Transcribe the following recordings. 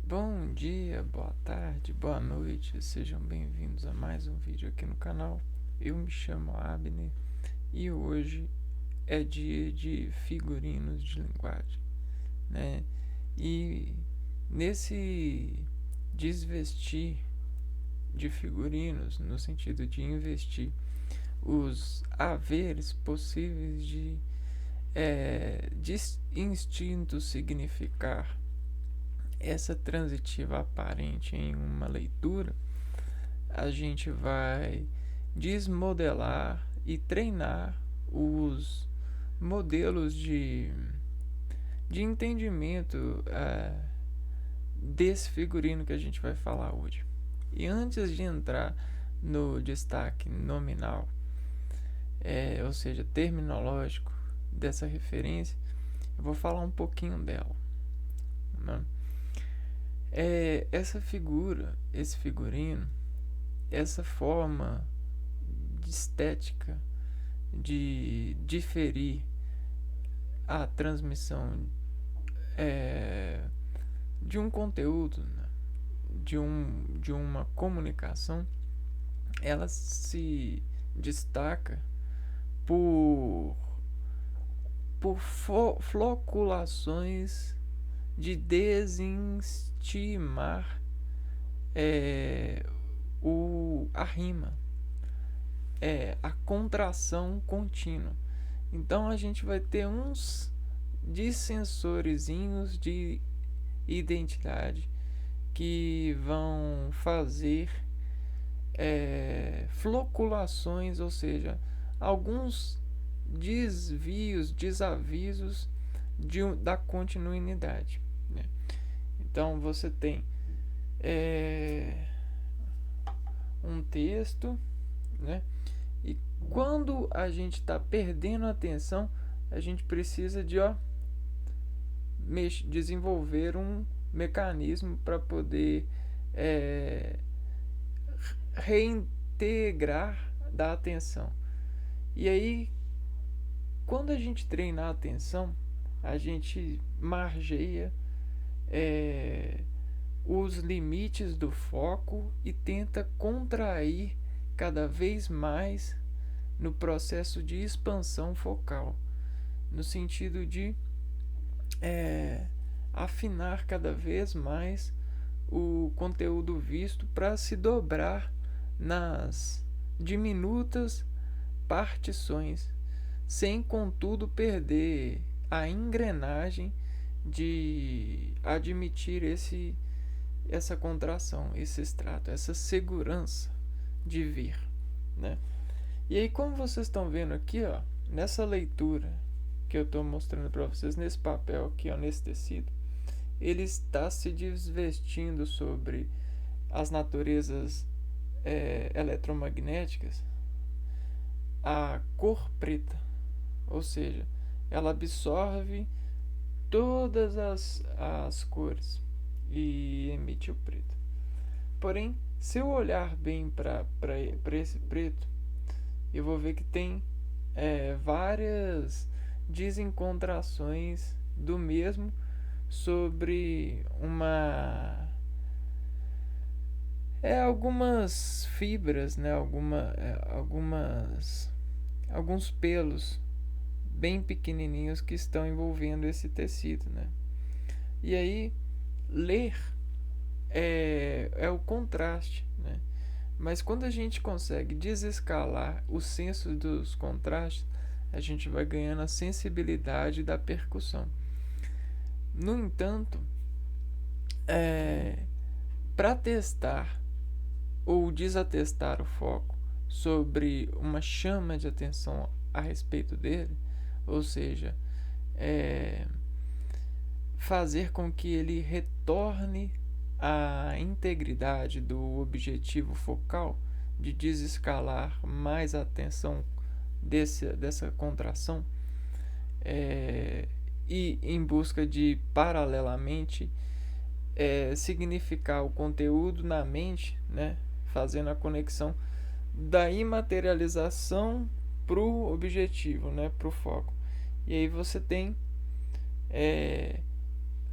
Bom dia, boa tarde, boa noite, sejam bem-vindos a mais um vídeo aqui no canal. Eu me chamo Abner e hoje é dia de figurinos de linguagem, né? E nesse desvestir de figurinos, no sentido de investir os haveres possíveis de instinto significar essa transitiva aparente em uma leitura, a gente vai desmodelar e treinar os modelos de entendimento desse figurino que a gente vai falar hoje. E antes de entrar no destaque nominal, ou seja, terminológico dessa referência, eu vou falar um pouquinho dela, né? Essa figura, esse figurino, essa forma de estética de diferir a transmissão de um conteúdo, né, de uma comunicação, ela se destaca por floculações de desestimar a rima, a contração contínua. Então a gente vai ter uns dissensorizinhos de identidade que vão fazer floculações, ou seja, alguns desvios, desavisos da continuidade, né? Então você tem um texto, né? E quando a gente está perdendo a atenção, a gente precisa de desenvolver um mecanismo para poder reintegrar da atenção. E aí, quando a gente treina a atenção, a gente margeia os limites do foco e tenta contrair cada vez mais no processo de expansão focal, no sentido de afinar cada vez mais o conteúdo visto para se dobrar nas diminutas partições, sem contudo perder a engrenagem de admitir essa contração, esse extrato, essa segurança de vir, né? E aí, como vocês estão vendo aqui, nessa leitura que eu estou mostrando para vocês, nesse papel aqui, nesse tecido, ele está se desvestindo sobre as naturezas eletromagnéticas, a cor preta, ou seja, ela absorve todas as cores e emite o preto. Porém, se eu olhar bem para esse preto, eu vou ver que tem várias desencontrações do mesmo sobre algumas fibras, né, alguns pelos bem pequenininhos que estão envolvendo esse tecido, né? E aí ler é o contraste, né? Mas quando a gente consegue desescalar o senso dos contrastes, a gente vai ganhando a sensibilidade da percussão. No entanto, para testar ou desatestar o foco sobre uma chama de atenção a respeito dele, ou seja, fazer com que ele retorne à integridade do objetivo focal, de desescalar mais a atenção dessa contração, e em busca de, paralelamente, significar o conteúdo na mente, né, fazendo a conexão da imaterialização para o objetivo, né, para o foco. E aí você tem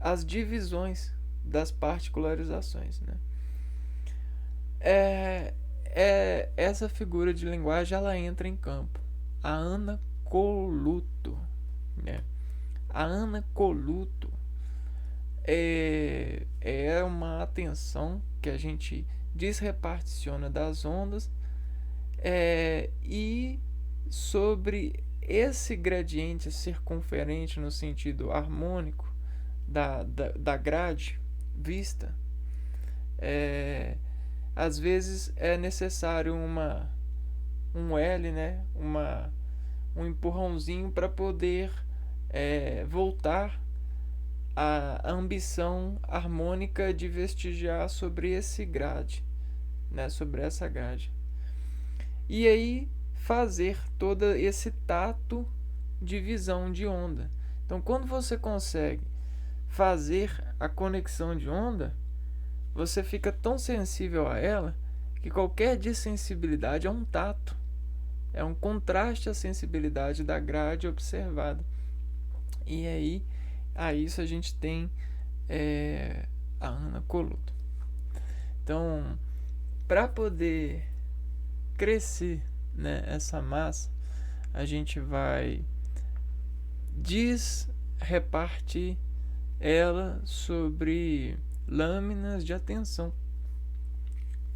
as divisões das particularizações, né? Essa figura de linguagem ela entra em campo. A anacoluto, né? A anacoluto é uma atenção que a gente desreparticiona das ondas, e sobre esse gradiente circunferente no sentido harmônico da grade vista, às vezes é necessário um L, né? Um empurrãozinho para poder voltar a ambição harmônica de vestigiar sobre esse grade, né? Sobre essa grade. E aí fazer todo esse tato de visão de onda. Então, quando você consegue fazer a conexão de onda, você fica tão sensível a ela que qualquer dissensibilidade é um tato, é um contraste à sensibilidade da grade observada. E aí, a isso a gente tem a anacoluto. Então, para poder crescer, né, essa massa, a gente vai desrepartir ela sobre lâminas de atenção,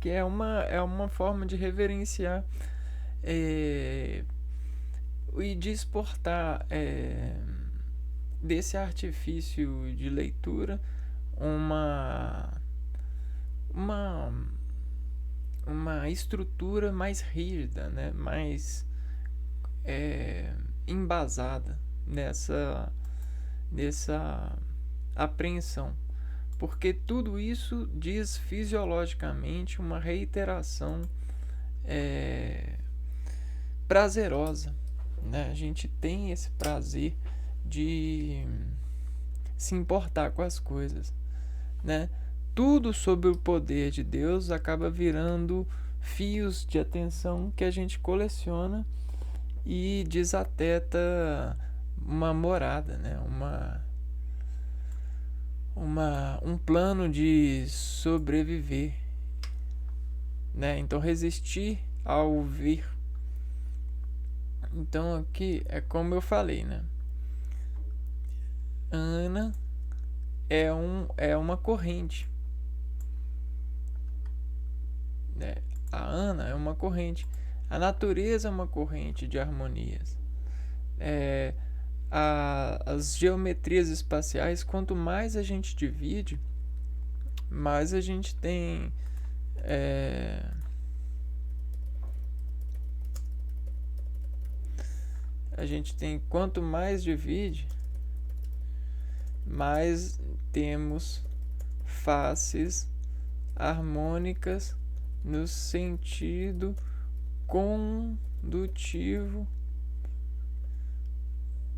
que é uma forma de reverenciar e de exportar desse artifício de leitura uma estrutura mais rígida, né? Mais embasada nessa apreensão, porque tudo isso diz fisiologicamente uma reiteração prazerosa, né? A gente tem esse prazer de se importar com as coisas, né? Tudo sobre o poder de Deus acaba virando fios de atenção que a gente coleciona e desateta uma morada, né? Um plano de sobreviver, né? Então resistir ao vir. Então aqui é como eu falei, né? Ana é uma corrente, né? A Ana é uma corrente. A natureza é uma corrente de harmonias. As geometrias espaciais, quanto mais a gente divide, mais a gente tem quanto mais divide, mais temos faces harmônicas no sentido condutivo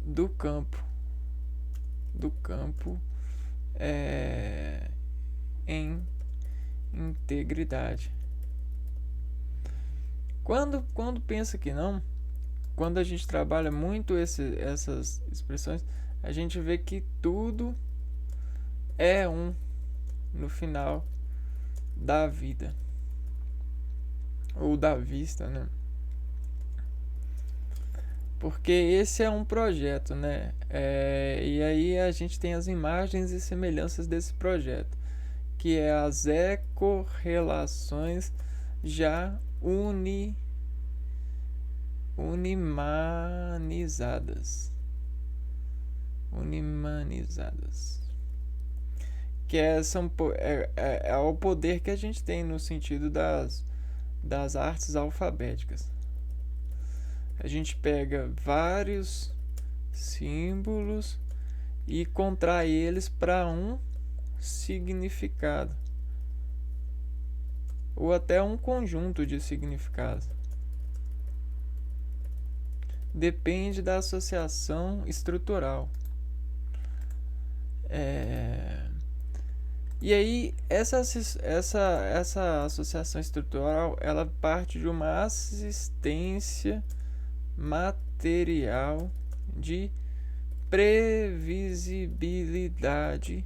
do campo em integridade. Quando pensa que não, quando a gente trabalha muito essas expressões, a gente vê que tudo é no final da vida ou da vista, né? Porque esse é um projeto, né? E aí a gente tem as imagens e semelhanças desse projeto, que é as ecorrelações já unimanizadas, que é o poder que a gente tem no sentido das artes alfabéticas. A gente pega vários símbolos e contrai eles para um significado, ou até um conjunto de significados. Depende da associação estrutural. E aí essa associação estrutural, ela parte de uma assistência material de previsibilidade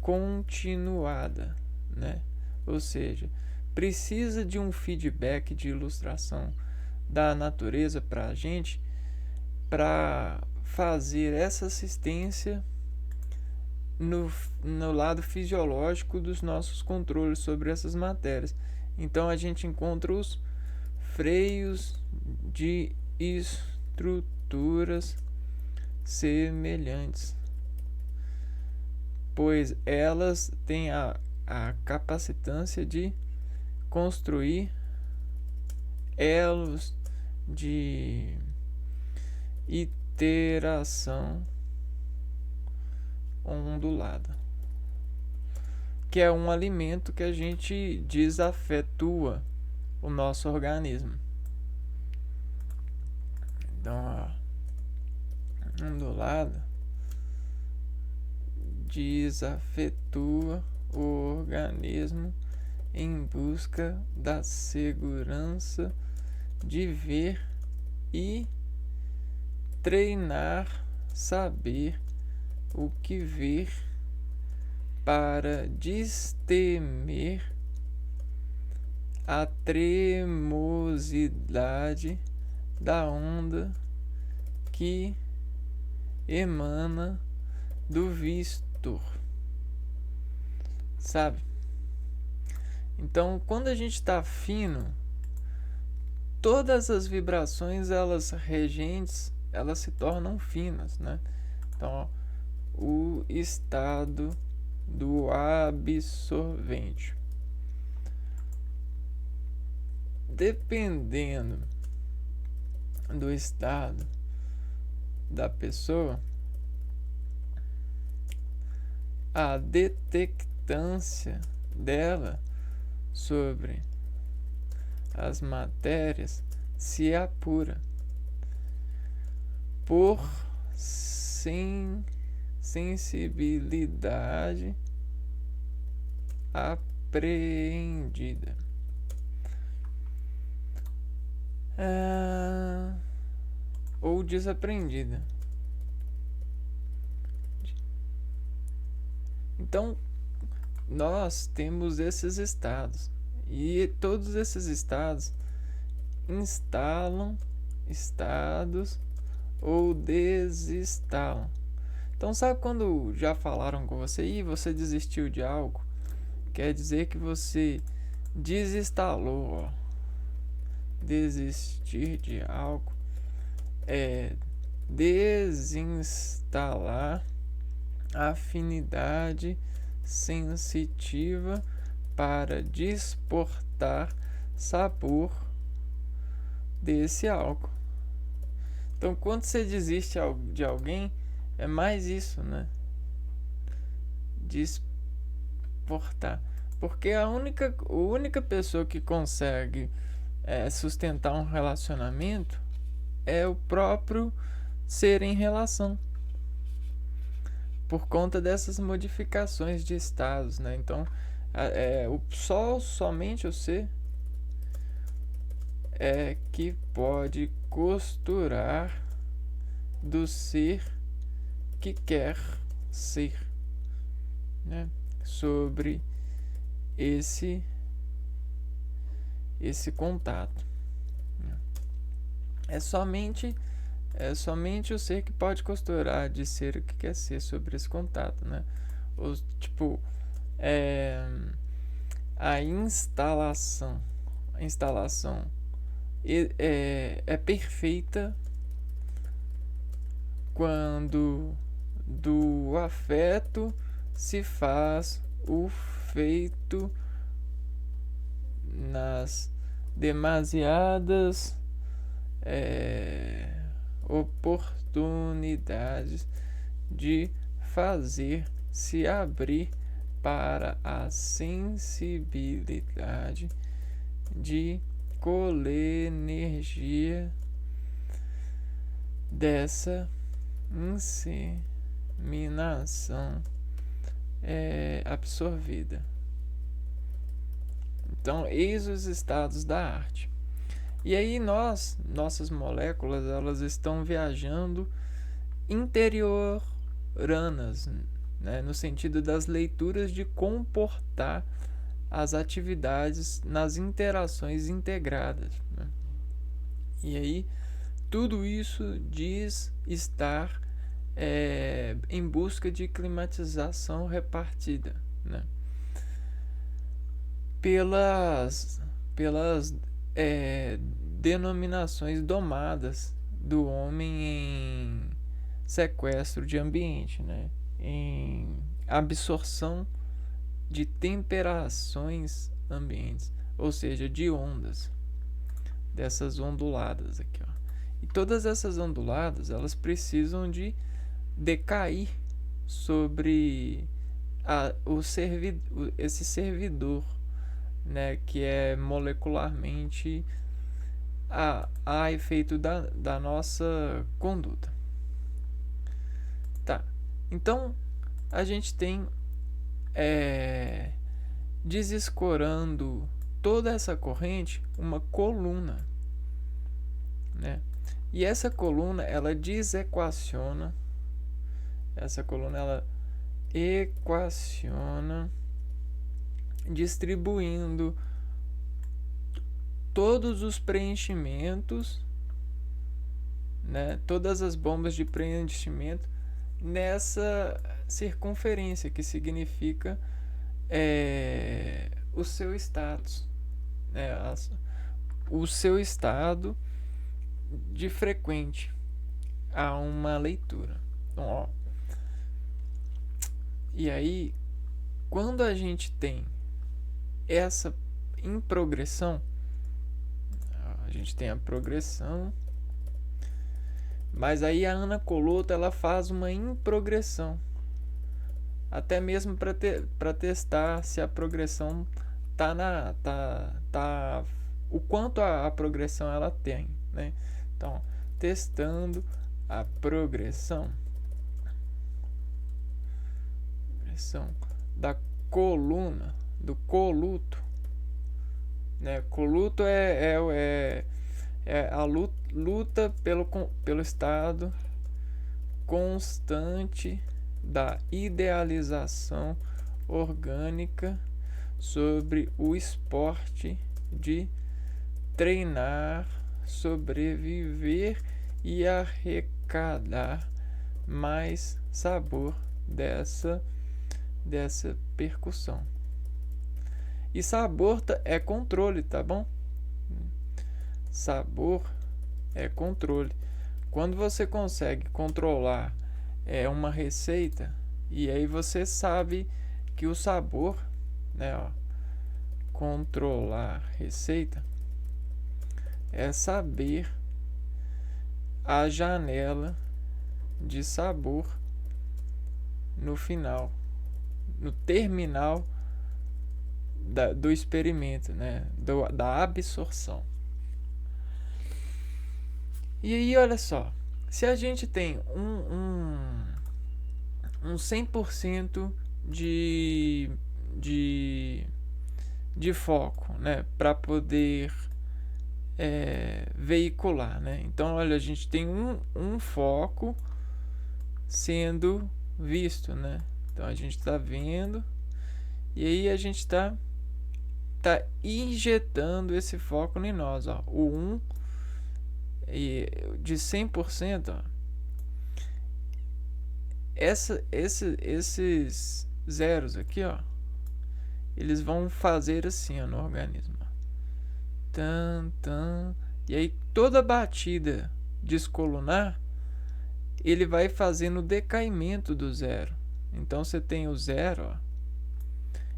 continuada, né? Ou seja, precisa de um feedback de ilustração da natureza para a gente, para fazer essa assistência no lado fisiológico dos nossos controles sobre essas matérias. Então a gente encontra os freios de estruturas semelhantes, pois elas têm a capacitância de construir elos de iteração ondulada, que é um alimento que a gente desafetua o nosso organismo. Então, ondulada desafetua o organismo em busca da segurança de ver e treinar saber o que ver para destemer a tremosidade da onda que emana do vistor, sabe? Então, quando a gente está fino, todas as vibrações, elas regentes, elas se tornam finas, né? Então, ó, o estado do absorvente, dependendo do estado da pessoa, a detectância dela sobre as matérias se apura por sensibilidade apreendida. Ou desaprendida. Então, nós temos esses estados, e todos esses estados instalam estados ou desinstalam. Então, sabe quando já falaram com você e você desistiu de algo? Quer dizer que você desinstalou. Desistir de algo é desinstalar a afinidade sensitiva para desportar sabor desse algo. Então, quando você desiste de alguém, é mais isso, né? Desportar. Porque a única pessoa que consegue sustentar um relacionamento é o próprio ser em relação, por conta dessas modificações de estados, né? Então, somente o ser é que pode costurar do ser que quer ser, né? Sobre esse contato. É somente o ser que pode costurar de ser o que quer ser sobre esse contato, né? A instalação é perfeita quando do afeto se faz o feito nas demasiadas oportunidades de fazer se abrir para a sensibilidade de colenergia dessa inseminação absorvida. Então, eis os estados da arte. E aí nossas moléculas, elas estão viajando interioranas, né, no sentido das leituras de comportar as atividades nas interações integradas, né? E aí, tudo isso diz estar em busca de climatização repartida, né? Pelas denominações domadas do homem em sequestro de ambiente, né? Em absorção de temperações ambientes, ou seja, de ondas, dessas onduladas aqui, ó. E todas essas onduladas, elas precisam de decair sobre esse servidor, né, que é molecularmente a efeito da nossa conduta. Tá, então a gente tem desescorando toda essa corrente uma coluna, né? E essa coluna ela desequaciona, ela equaciona distribuindo todos os preenchimentos, né, todas as bombas de preenchimento nessa circunferência, que significa o seu status, né, o seu estado de frequente a uma leitura. Então, ó, e aí, quando a gente tem essa em progressão, a gente tem a progressão, mas aí a Ana Coloto ela faz uma improgressão, até mesmo para testar se a progressão tá o quanto a progressão ela tem, né? Então, testando a progressão da coluna, do coluto, né? Coluto é a luta pelo estado constante da idealização orgânica sobre o esporte de treinar, sobreviver e arrecadar mais sabor dessa percussão. E sabor é controle, tá bom? Sabor é controle. Quando você consegue controlar uma receita, e aí você sabe que o sabor, né, ó, controlar receita é saber a janela de sabor no final, no terminal do experimento, né, da absorção. E aí, olha só, se a gente tem um 100% de foco, né, para poder veicular, né? Então, olha, a gente tem um foco sendo visto, né? Então, a gente está vendo e aí a gente tá injetando esse foco em nós, ó. O 1 de 100%, ó. Esses zeros aqui, ó, eles vão fazer assim, ó, no organismo. E aí toda batida descolunar, ele vai fazendo o decaimento do zero. Então você tem o zero, ó,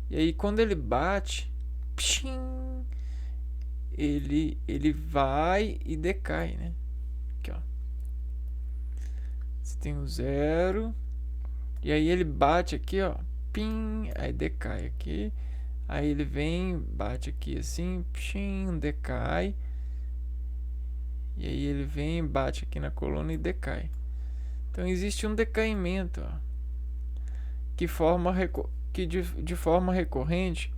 e aí quando ele bate, pshim, ele vai e decai, né? Aqui, ó. Você tem o zero, e aí ele bate aqui, ó, pim, aí decai aqui. Aí ele vem, bate aqui assim, pshim, decai. E aí ele vem, bate aqui na coluna e decai. Então existe um decaimento, ó, que de forma recorrente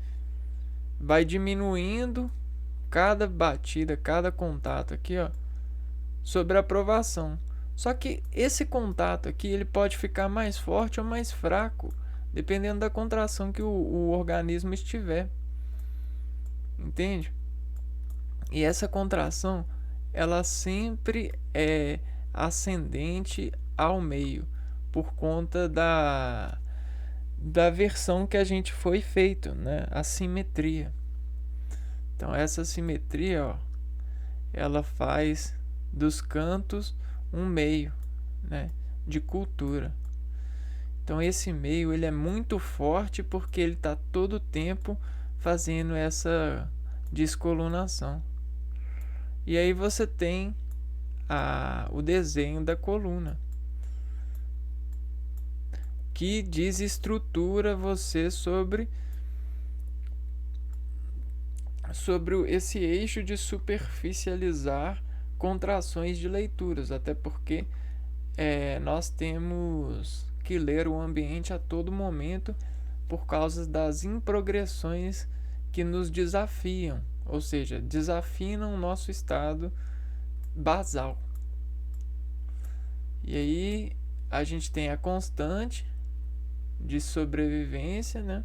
vai diminuindo cada batida, cada contato aqui, ó, sobre a aprovação. Só que esse contato aqui ele pode ficar mais forte ou mais fraco, dependendo da contração que o organismo estiver. Entende? E essa contração, ela sempre é ascendente ao meio, por conta da versão que a gente foi feito, né? A simetria. Então essa simetria, ó, ela faz dos cantos um meio, né, de cultura. Então esse meio ele é muito forte porque ele está todo o tempo fazendo essa descolunação. E aí você tem o desenho da coluna, que desestrutura você sobre esse eixo de superficializar contrações de leituras, até porque nós temos que ler o ambiente a todo momento por causa das improgressões que nos desafiam, ou seja, desafinam o nosso estado basal. E aí a gente tem a constante de sobrevivência, né?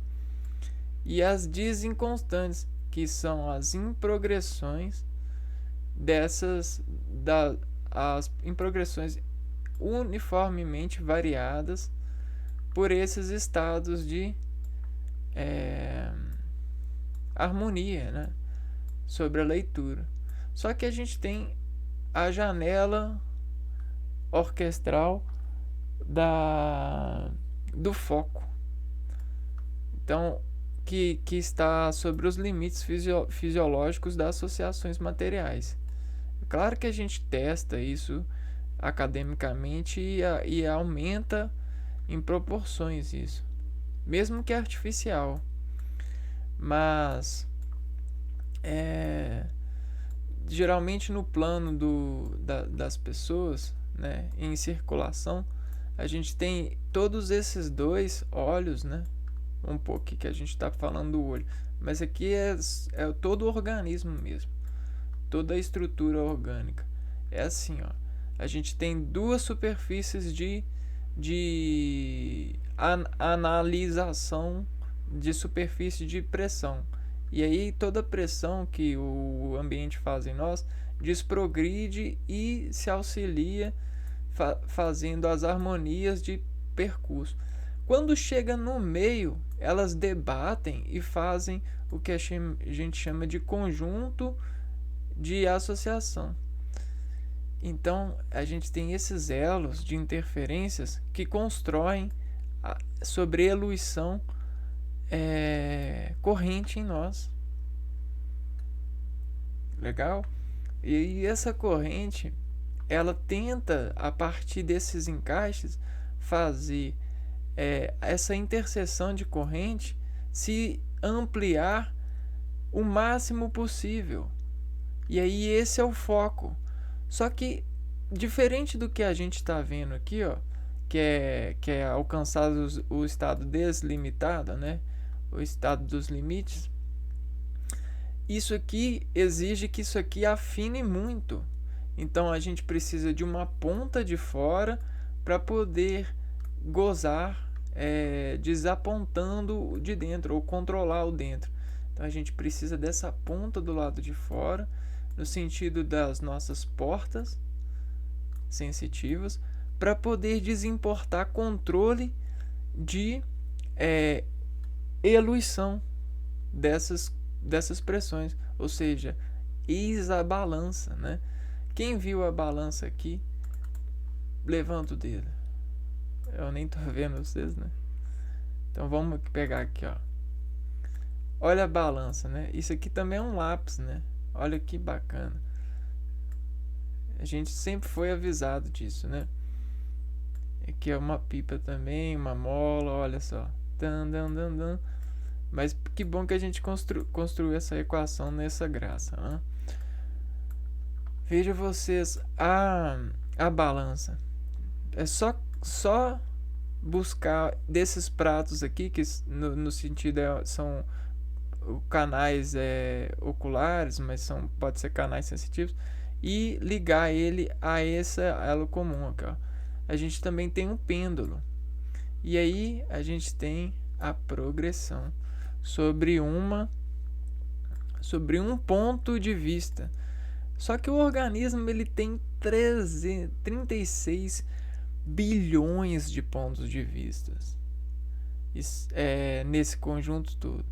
E as desinconstantes, que são as improgressões as improgressões uniformemente variadas por esses estados de harmonia, né, sobre a leitura. Só que a gente tem a janela orquestral do foco. Então, que está sobre os limites fisiológicos das associações materiais. Claro que a gente testa isso academicamente e aumenta em proporções isso, mesmo que artificial. Mas geralmente no plano das pessoas, né, em circulação, a gente tem todos esses dois olhos, né? Um pouco que a gente está falando do olho, mas aqui é todo o organismo mesmo, toda a estrutura orgânica. É assim, ó, a gente tem duas superfícies de analisação de superfície de pressão, e aí toda pressão que o ambiente faz em nós desprogride e se auxilia fazendo as harmonias de percurso. Quando chega no meio, elas debatem e fazem o que a gente chama de conjunto de associação. Então, a gente tem esses elos de interferências que constroem sobre eluição corrente em nós. Legal? E essa corrente, ela tenta, a partir desses encaixes, fazer essa interseção de corrente se ampliar o máximo possível. E aí esse é o foco. Só que, diferente do que a gente está vendo aqui, ó, que é alcançar o estado deslimitado, né, o estado dos limites, isso aqui exige que isso aqui afine muito. Então a gente precisa de uma ponta de fora para poder gozar desapontando de dentro ou controlar o dentro. Então a gente precisa dessa ponta do lado de fora, no sentido das nossas portas sensitivas, para poder desimportar controle de eluição dessas pressões, ou seja, eis a balança, né? Quem viu a balança aqui, levanta o dedo. Eu nem tô vendo vocês, né? Então vamos pegar aqui, ó. Olha a balança, né? Isso aqui também é um lápis, né? Olha que bacana. A gente sempre foi avisado disso, né? Aqui é uma pipa também, uma mola, olha só. Mas que bom que a gente construiu essa equação nessa graça, né? Veja vocês a balança. É só buscar desses pratos aqui, que no sentido são canais oculares, mas pode ser canais sensitivos. e ligar ele a esse elo comum aqui, ó. A gente também tem um pêndulo. E aí a gente tem a progressão sobre um ponto de vista. Só que o organismo ele tem 36 bilhões de pontos de vista nesse conjunto todo.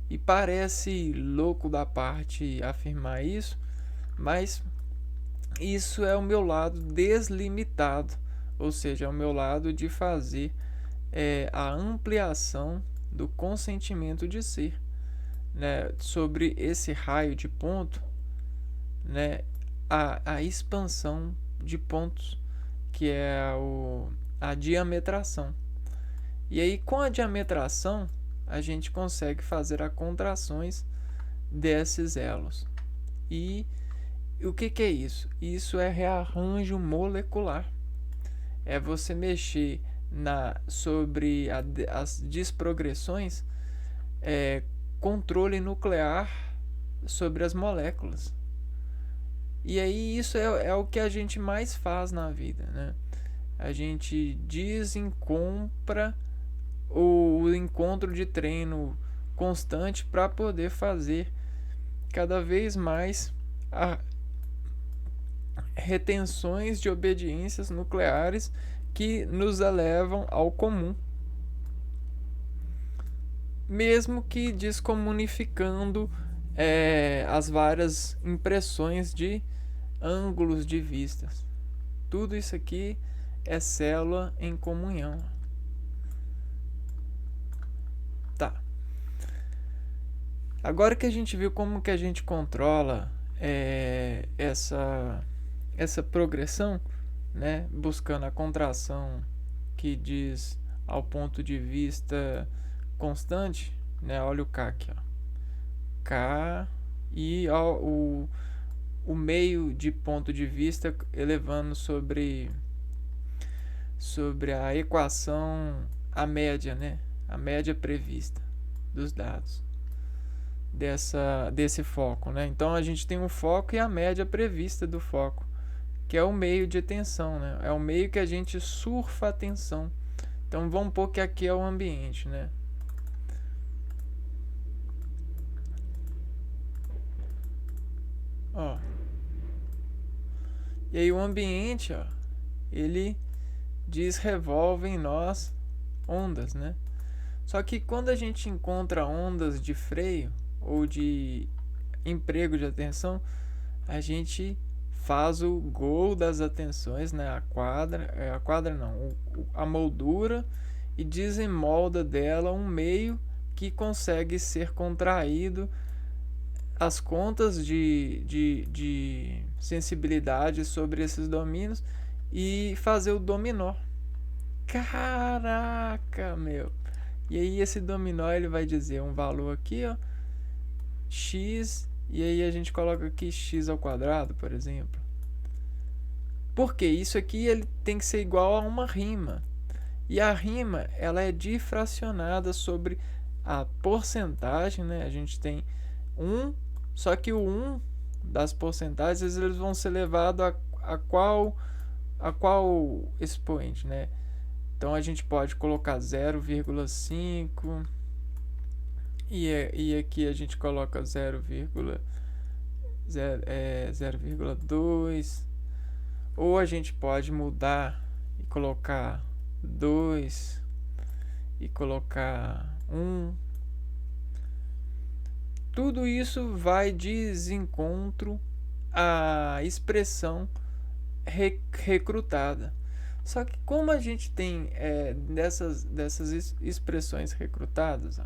E parece louco da parte afirmar isso, mas isso é o meu lado deslimitado, ou seja, é o meu lado de fazer a ampliação do consentimento de ser, né, sobre esse raio de ponto, né, a expansão de pontos, que é a diametração. E aí, com a diametração, a gente consegue fazer as contrações desses elos. E o que é isso? Isso é rearranjo molecular. É você mexer sobre as desprogressões, controle nuclear sobre as moléculas. E aí isso é o que a gente mais faz na vida, né? A gente desencompra o encontro de treino constante para poder fazer cada vez mais retenções de obediências nucleares que nos elevam ao comum, mesmo que descomunificando as várias impressões de ângulos de vistas. Tudo isso aqui é célula em comunhão. Tá. Agora que a gente viu como que a gente controla essa progressão, né, buscando a contração que diz ao ponto de vista constante, né, olha o K aqui, ó. K e o meio de ponto de vista elevando sobre a equação, a média, né, a média prevista dos dados desse foco, né? Então a gente tem um foco e a média prevista do foco, que é o meio de tensão, né? É o meio que a gente surfa a tensão. Então vamos pôr que aqui é o ambiente, né? Ó. E aí o ambiente, ó, ele revolve em nós ondas, né? Só que quando a gente encontra ondas de freio ou de emprego de atenção, a gente faz o gol das atenções, né? A moldura, e desemolda dela um meio que consegue ser contraído, as contas de sensibilidade sobre esses domínios, e fazer o dominó. Caraca, meu! E aí esse dominó ele vai dizer um valor aqui, ó, x, e aí a gente coloca aqui x ao quadrado, por exemplo. Porque isso aqui ele tem que ser igual a uma rima. E a rima ela é difracionada sobre a porcentagem, né? A gente tem 1, só que o 1 das porcentagens eles vão ser levados a qual expoente, né? Então a gente pode colocar 0,5 e aqui a gente coloca 0,2, ou a gente pode mudar e colocar 2 e colocar 1. Tudo isso vai de desencontro à expressão recrutada. Só que como a gente tem dessas expressões recrutadas, ó,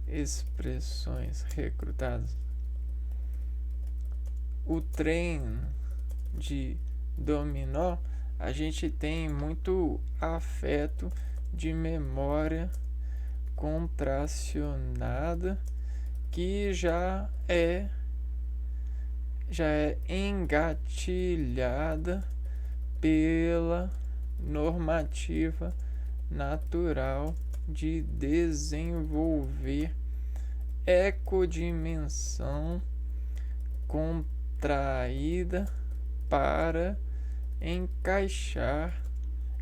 expressões recrutadas, o treino de dominó, a gente tem muito afeto de memória contracionada que já é engatilhada pela normativa natural de desenvolver ecodimensão contraída para encaixar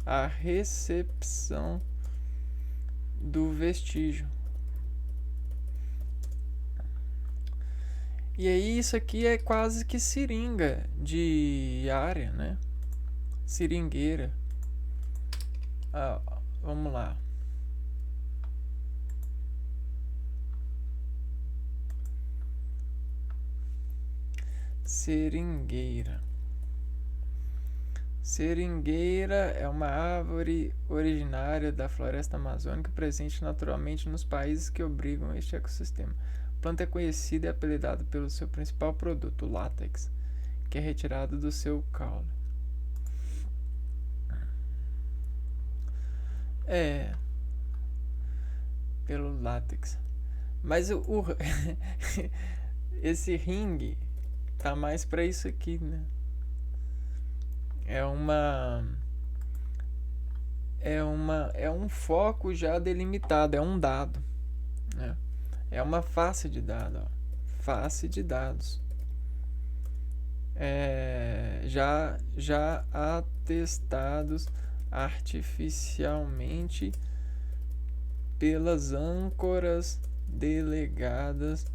a recepção do vestígio. E aí isso aqui é quase que seringa de área, né? Seringueira. Vamos lá. Seringueira. Seringueira é uma árvore originária da floresta amazônica presente naturalmente nos países que abrigam este ecossistema. A planta é conhecida e apelidada pelo seu principal produto, o látex, que é retirado do seu caule. Pelo látex. Mas esse ringue tá mais para isso aqui, né? É um foco já delimitado, é um dado, né? É uma face de dado, ó. Face de dados. Já atestados artificialmente pelas âncoras delegadas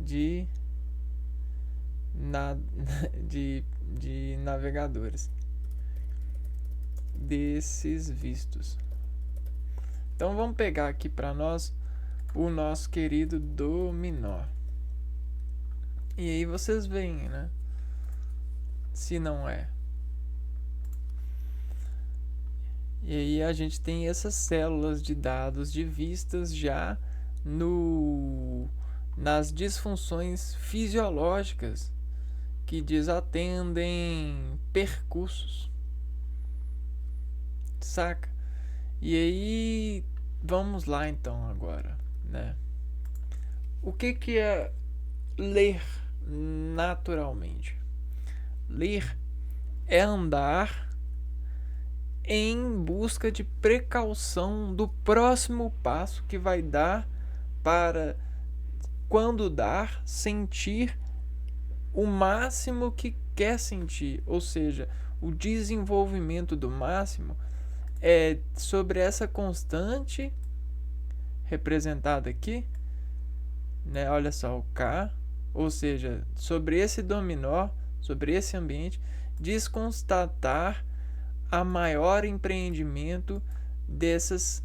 de navegadores desses vistos. Então vamos pegar aqui para nós o nosso querido dominó. E aí vocês veem, né? Se não é. E aí a gente tem essas células de dados de vistas já nas disfunções fisiológicas que desatendem percursos. Saca? E aí vamos lá então agora, né? O que é ler naturalmente? Ler é andar em busca de precaução do próximo passo que vai dar para, quando dar, sentir o máximo que quer sentir, ou seja, o desenvolvimento do máximo é sobre essa constante representada aqui, né? Olha só o K, ou seja, sobre esse dominó, sobre esse ambiente, desconstatar a maior empreendimento desses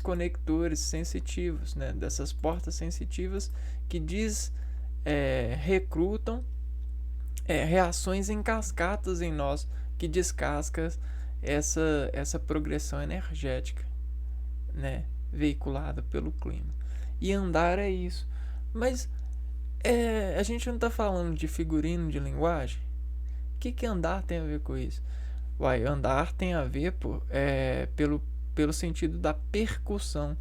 conectores sensitivos, né? Dessas portas sensitivas que recrutam reações em cascatas em nós, que descascam essa progressão energética, né? Veiculada pelo clima. E andar é isso. Mas a gente não está falando de figurino de linguagem? O que andar tem a ver com isso? Andar tem a ver pelo sentido da percussão.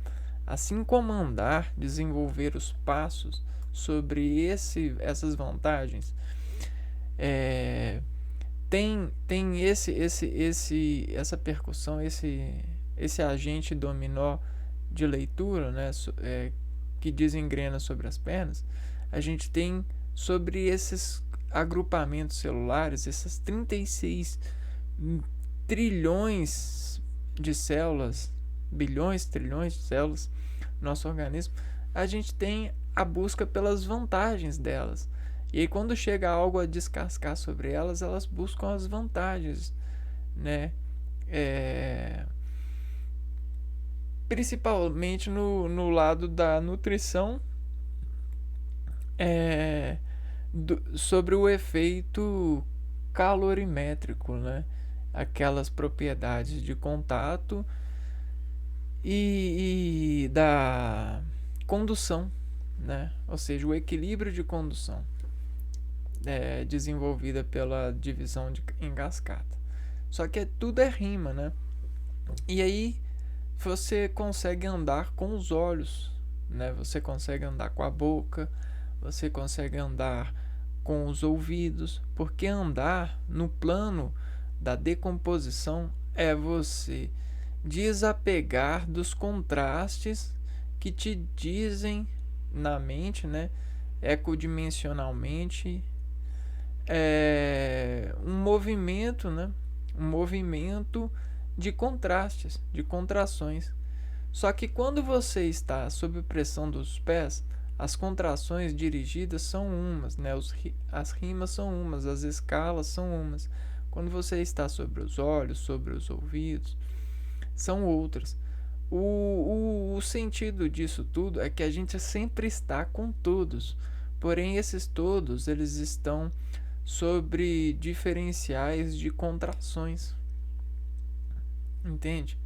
Assim como andar, desenvolver os passos sobre essas vantagens, tem essa percussão, esse agente dominó de leitura, né, que desengrena sobre as pernas. A gente tem sobre esses agrupamentos celulares, essas 36 trilhões de células, bilhões, trilhões de células no nosso organismo, a gente tem a busca pelas vantagens delas. E aí, quando chega algo a descascar sobre elas, elas buscam as vantagens, né? Principalmente no lado da nutrição, sobre o efeito calorimétrico, né? Aquelas propriedades de contato e da condução, né? Ou seja, o equilíbrio de condução desenvolvida pela divisão em cascata. Só que tudo é rima, né? E aí você consegue andar com os olhos, né? Você consegue andar com a boca, você consegue andar com os ouvidos, porque andar no plano da decomposição é você desapegar dos contrastes que te dizem na mente, né? Ecodimensionalmente, um movimento, né? Um movimento de contrastes, de contrações. Só que quando você está sob pressão dos pés, as contrações dirigidas são umas, né? As rimas são umas, as escalas são umas. Quando você está sobre os olhos, sobre os ouvidos, são outras. O sentido disso tudo é que a gente sempre está com todos, porém esses todos eles estão sobre diferenciais de contrações, entende?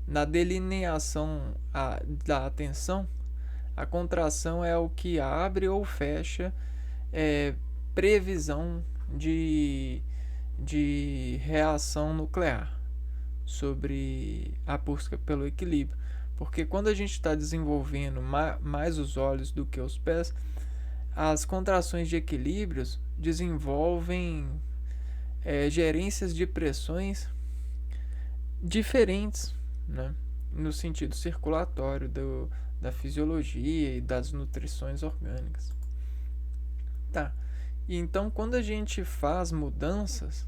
Na delineação da atenção, a contração é o que abre ou fecha previsão de reação nuclear sobre a busca pelo equilíbrio. Porque quando a gente está desenvolvendo mais os olhos do que os pés, as contrações de equilíbrios desenvolvem gerências de pressões diferentes, né? No sentido circulatório da fisiologia e das nutrições orgânicas. Tá. E então, quando a gente faz mudanças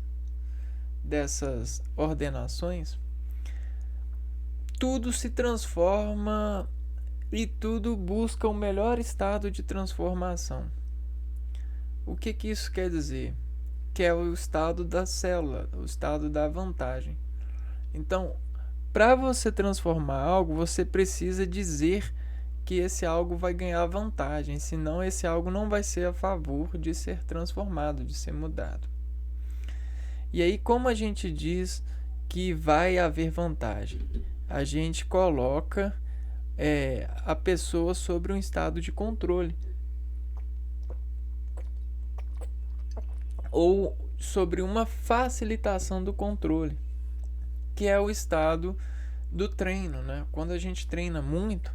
dessas ordenações, tudo se transforma e tudo busca o melhor estado de transformação. O que isso quer dizer? Que é o estado da célula, o estado da vantagem. Então, para você transformar algo, você precisa dizer que esse algo vai ganhar vantagem, senão esse algo não vai ser a favor de ser transformado, de ser mudado. E aí, como a gente diz que vai haver vantagem? A gente coloca a pessoa sobre um estado de controle. Ou sobre uma facilitação do controle, que é o estado do treino, né? Quando a gente treina muito,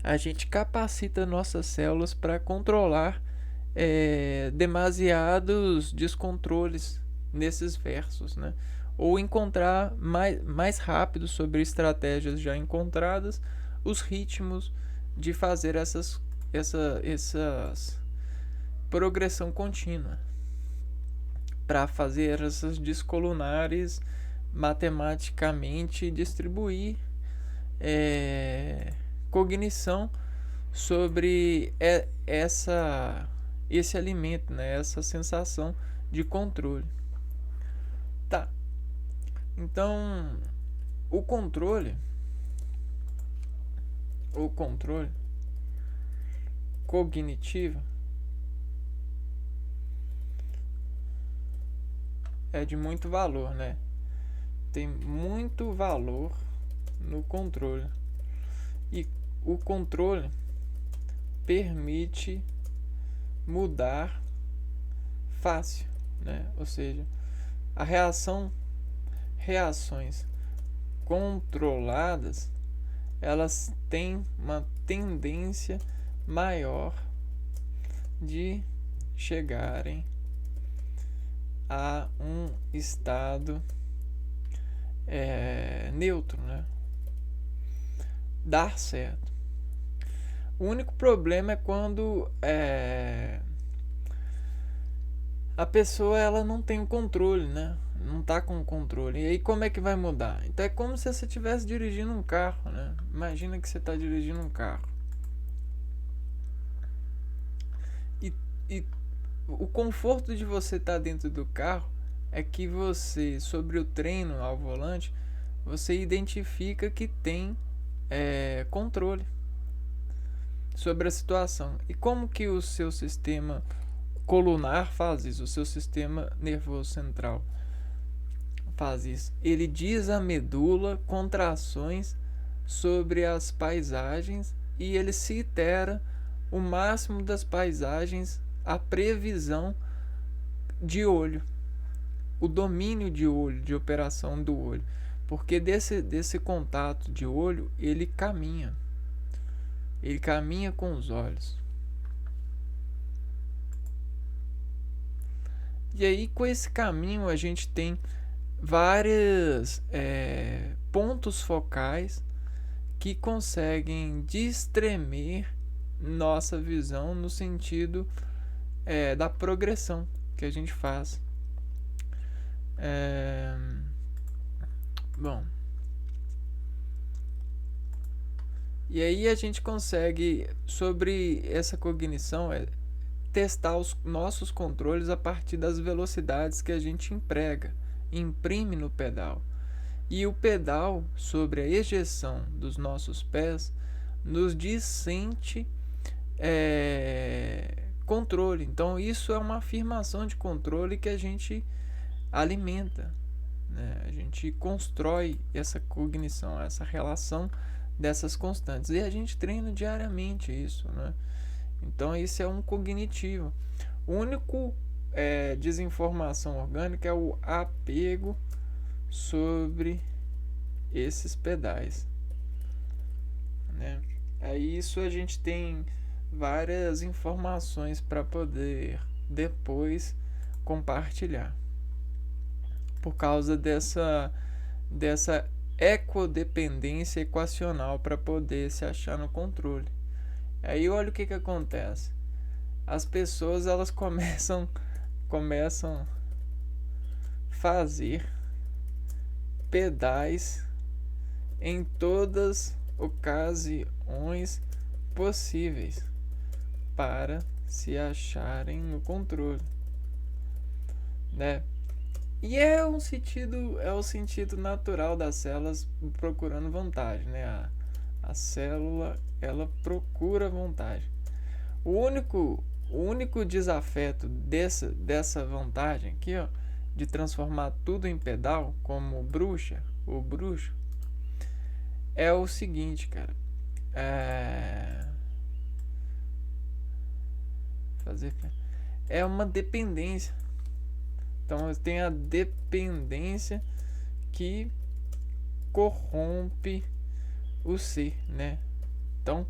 a gente capacita nossas células para controlar demasiados descontroles nesses versos, né? Ou encontrar mais rápido sobre estratégias já encontradas os ritmos de fazer essas progressão contínua, para fazer essas descolunares matematicamente distribuir cognição sobre esse alimento, né? Essa sensação de controle. Tá. Então, o controle cognitivo é de muito valor, né? Tem muito valor no controle. E o controle permite mudar fácil, né? Ou seja, reações controladas, elas têm uma tendência maior de chegarem a um estado neutro, né? Dar certo. O único problema é quando a pessoa ela não tem o controle, né? Não tá com o controle. E aí como é que vai mudar? Então é como se você estivesse dirigindo um carro, né? Imagina que você está dirigindo um carro. E o conforto de você estar dentro do carro é que você, sobre o treino ao volante, você identifica que tem controle sobre a situação. E como que o seu sistema colunar faz isso? O seu sistema nervoso central faz isso? Ele diz à medula contrações sobre as paisagens e ele se itera o máximo das paisagens a previsão de olho, o domínio de olho, de operação do olho, porque desse contato de olho ele caminha com os olhos. E aí com esse caminho a gente tem vários pontos focais que conseguem destremer nossa visão no sentido da progressão que a gente faz. Bom, e aí a gente consegue, sobre essa cognição, testar os nossos controles a partir das velocidades que a gente imprime no pedal. E o pedal, sobre a ejeção dos nossos pés, nos dissente controle. Então isso é uma afirmação de controle que a gente alimenta, né? A gente constrói essa cognição, essa relação dessas constantes, e a gente treina diariamente isso, né? Então isso é um cognitivo. O único desinformação orgânica é o apego sobre esses pedais, né? Aí isso a gente tem várias informações para poder depois compartilhar, por causa dessa ecodependência equacional para poder se achar no controle. Aí olha o que acontece. As pessoas elas começam a fazer pedais em todas ocasiões possíveis para se acharem no controle, né? E é o sentido natural das células procurando vantagem, né? A célula ela procura vantagem. O único desafeto dessa vantagem aqui, ó, de transformar tudo em pedal, como o bruxo, é o seguinte, cara. É uma dependência. Então tem a dependência que corrompe o ser, né? Então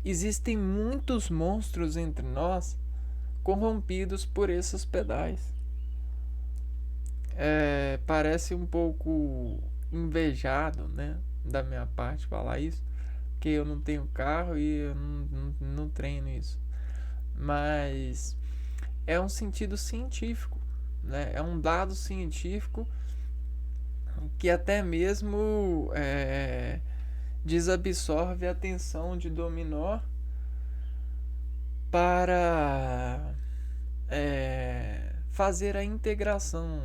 existem muitos monstros entre nós corrompidos por esses pedais. Parece um pouco invejado, né, da minha parte falar isso, porque eu não tenho carro e eu não treino isso. Mas é um sentido científico, né? É um dado científico que até mesmo desabsorve a tensão de dominó para fazer a integração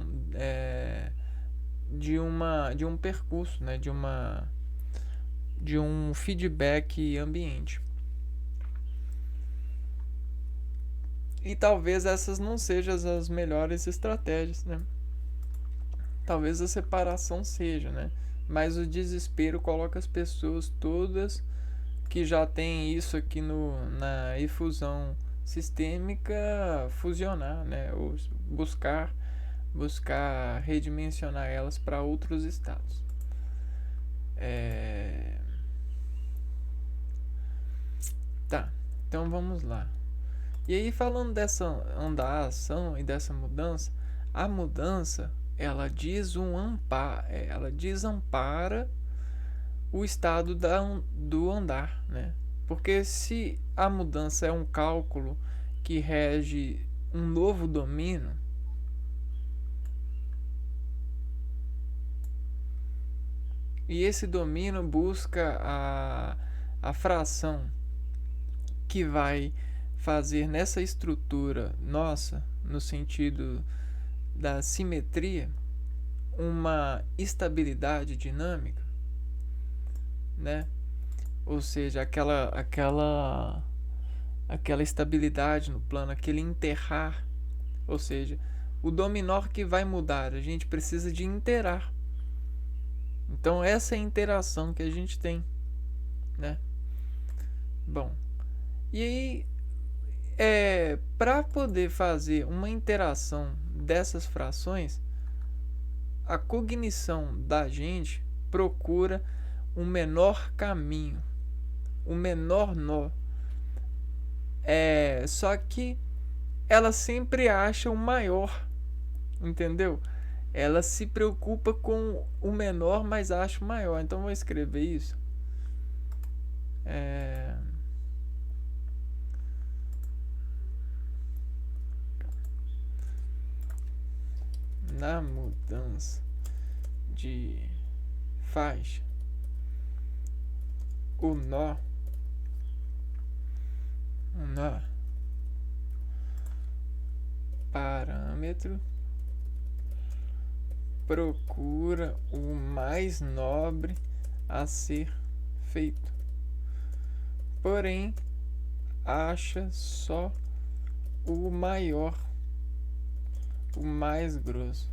de um percurso, né? de um feedback ambiente. E talvez essas não sejam as melhores estratégias, né? Talvez a separação seja, né? Mas o desespero coloca as pessoas todas que já tem isso aqui na efusão sistêmica fusionar, né? Ou buscar redimensionar elas para outros estados. Tá, então vamos lá. E aí, falando dessa ação e dessa mudança, a mudança ela desampara o estado do andar, né? Porque se a mudança é um cálculo que rege um novo domínio, e esse domínio busca a fração que vai fazer nessa estrutura nossa, no sentido da simetria, uma estabilidade dinâmica, né? Ou seja, aquela estabilidade no plano, aquele enterrar, ou seja, o dominó que vai mudar, a gente precisa de interar. Então essa é a interação que a gente tem, né? Bom, e aí para poder fazer uma interação dessas frações, a cognição da gente procura um menor caminho, um menor nó. Só que ela sempre acha o maior, entendeu? Ela se preocupa com o menor, mas acha o maior. Então vou escrever isso. na mudança de faixa, o nó parâmetro procura o mais nobre a ser feito, porém acha só o maior, o mais grosso,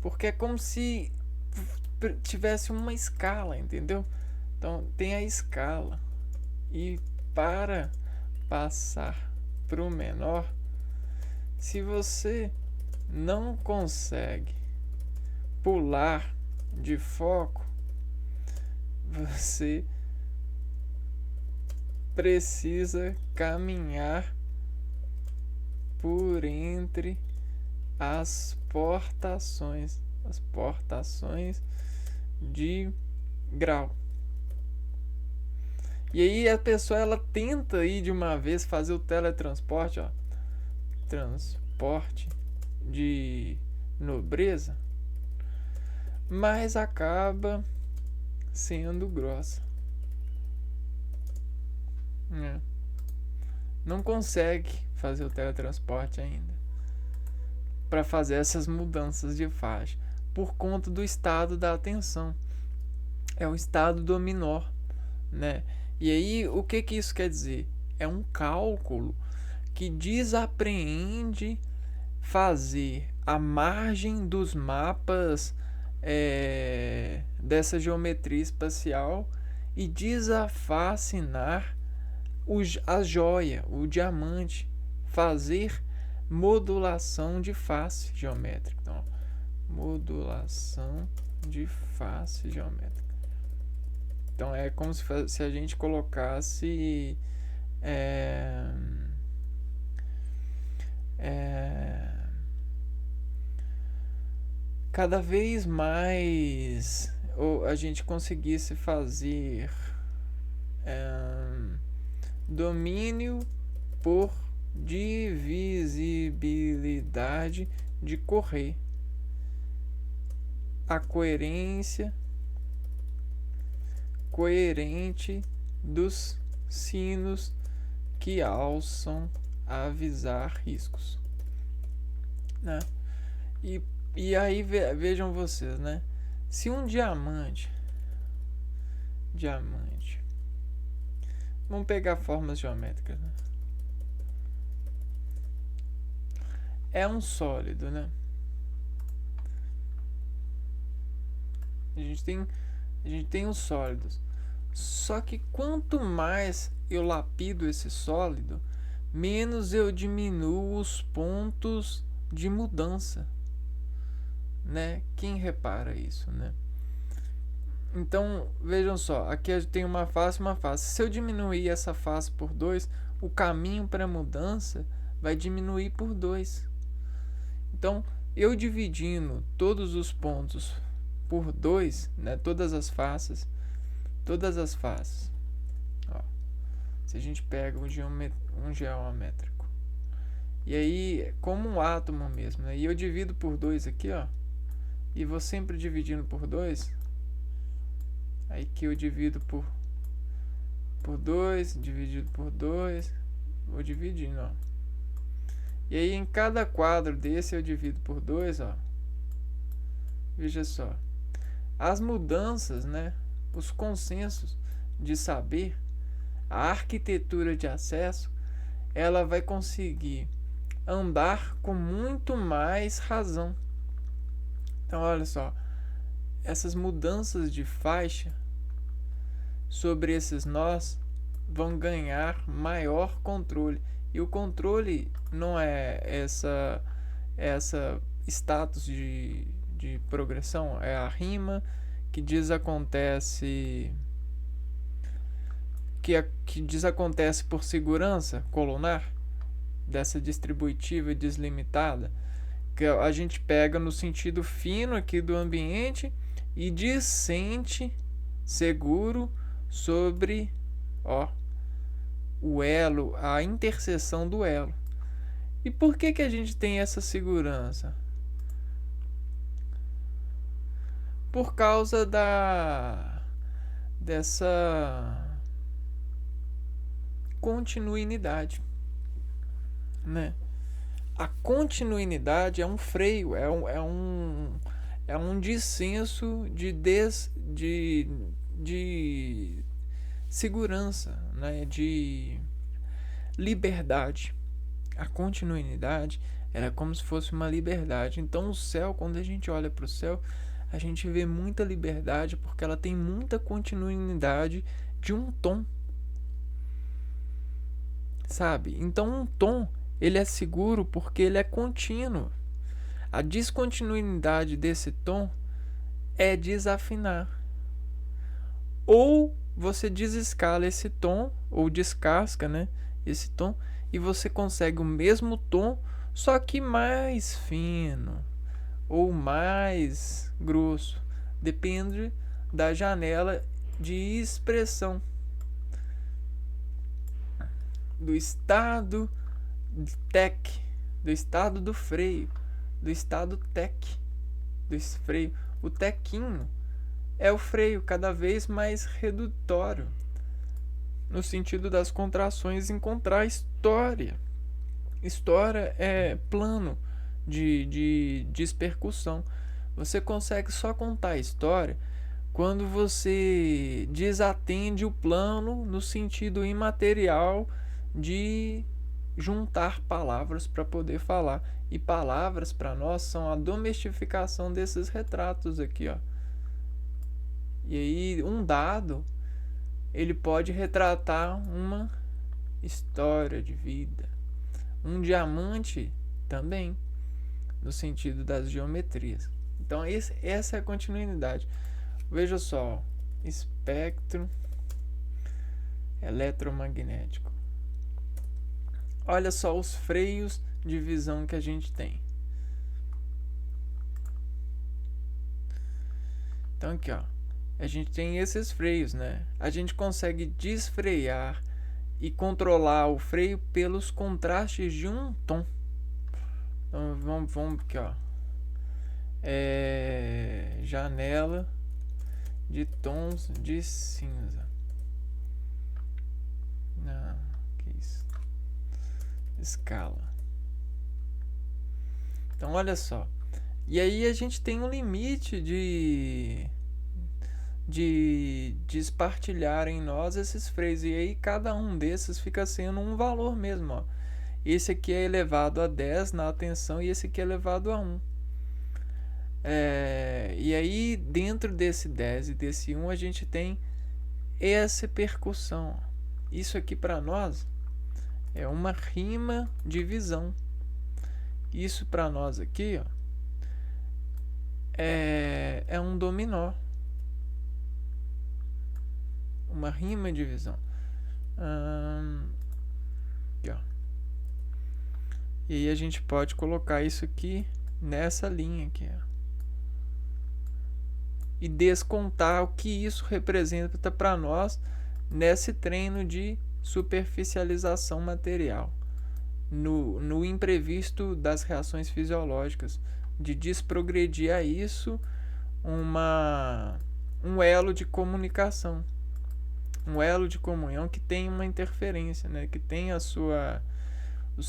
porque é como se tivesse uma escala, entendeu? Então tem a escala, e para passar para o menor, se você não consegue pular de foco, você precisa caminhar por entre as portações de grau. E aí a pessoa ela tenta ir de uma vez fazer o teletransporte, ó, transporte de nobreza, mas acaba sendo grossa. Não consegue fazer o teletransporte ainda para fazer essas mudanças de faixa por conta do estado da atenção. É o estado do menor, né? E aí o que isso quer dizer? É um cálculo que desapreende fazer a margem dos mapas dessa geometria espacial e desafacinar a joia, o diamante, fazer modulação de face geométrica. Então, modulação de face geométrica. Então é como se a gente colocasse cada vez mais, ou a gente conseguisse fazer domínio por divisibilidade de correr, a coerente dos sinos que alçam a avisar riscos, né? E aí vejam vocês, né? Se um diamante, vamos pegar formas geométricas, né? É um sólido, né? A gente tem os sólidos. Só que quanto mais eu lapido esse sólido, menos eu diminuo os pontos de mudança, né? Quem repara isso, né? Então, vejam só, aqui eu tenho uma face. Se eu diminuir essa face por 2, o caminho para a mudança vai diminuir por 2. Então, eu dividindo todos os pontos por 2, né, todas as faces, ó, se a gente pega um geométrico, e aí, como um átomo mesmo, né, e eu divido por 2 aqui, ó, e vou sempre dividindo por 2, aí que eu divido por 2, dividido por 2, vou dividindo, ó. E aí em cada quadro desse eu divido por 2, ó. Veja só. As mudanças, né? Os consensos de saber, a arquitetura de acesso, ela vai conseguir andar com muito mais razão. Então, olha só. Essas mudanças de faixa sobre esses nós vão ganhar maior controle. E o controle não é essa status de progressão, é a rima que desacontece por segurança colunar dessa distributiva e deslimitada, que a gente pega no sentido fino aqui do ambiente e descende seguro sobre Ó, o elo, a interseção do elo. E por que a gente tem essa segurança? Por causa dessa continuidade, né? A continuidade é um freio, é um dissenso de segurança, né? De liberdade. A continuidade era como se fosse uma liberdade. Então o céu, quando a gente olha para o céu, a gente vê muita liberdade porque ela tem muita continuidade de um tom, sabe? Então um tom, ele é seguro porque ele é contínuo. A descontinuidade desse tom é desafinar. Ou você desescala esse tom, ou descasca, né, esse tom, e você consegue o mesmo tom, só que mais fino ou mais grosso. Depende da janela de expressão, do estado tech, do estado do freio, do estado tech, do freio. O tequinho é o freio cada vez mais redutório, no sentido das contrações, encontrar história. História é plano de dispercussão. Você consegue só contar a história quando você desatende o plano no sentido imaterial de juntar palavras para poder falar. E palavras para nós são a domesticação desses retratos aqui, ó. E aí um dado, ele pode retratar uma história de vida. Um diamante também, no sentido das geometrias. Então essa é a continuidade. Veja só, espectro eletromagnético. Olha só os freios de visão que a gente tem. Então aqui, ó, a gente tem esses freios, né? A gente consegue desfrear e controlar o freio pelos contrastes de um tom. Então vamos aqui, ó. Janela de tons de cinza. Não, que isso? Escala. Então olha só. E aí a gente tem um limite de espartilhar em nós esses freios. E aí cada um desses fica sendo um valor mesmo, ó. Esse aqui é elevado a 10 na atenção e esse aqui é elevado a 1. E aí dentro desse 10 e desse 1 a gente tem essa percussão. Isso aqui para nós é uma rima de visão. Isso para nós aqui, ó, é um dominó. Uma rima de visão. Aqui, ó. E aí a gente pode colocar isso aqui nessa linha aqui, ó, e descontar o que isso representa para nós nesse treino de superficialização material, no imprevisto das reações fisiológicas, de desprogredir a isso um elo de comunicação, um elo de comunhão que tem uma interferência, né, que tem os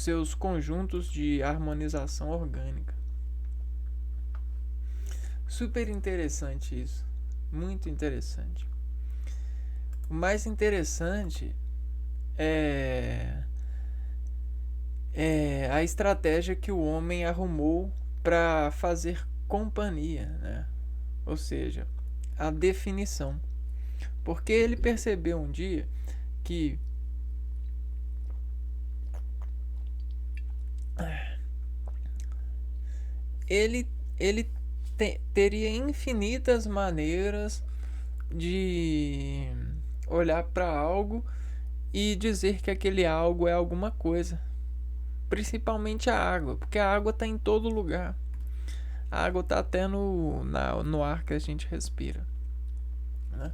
seus conjuntos de harmonização orgânica. Super interessante isso, muito interessante. O mais interessante é a estratégia que o homem arrumou para fazer companhia, né? Ou seja, a definição. Porque ele percebeu um dia que ele teria infinitas maneiras de olhar para algo e dizer que aquele algo é alguma coisa. Principalmente a água, porque a água está em todo lugar. A água está até no ar que a gente respira, né?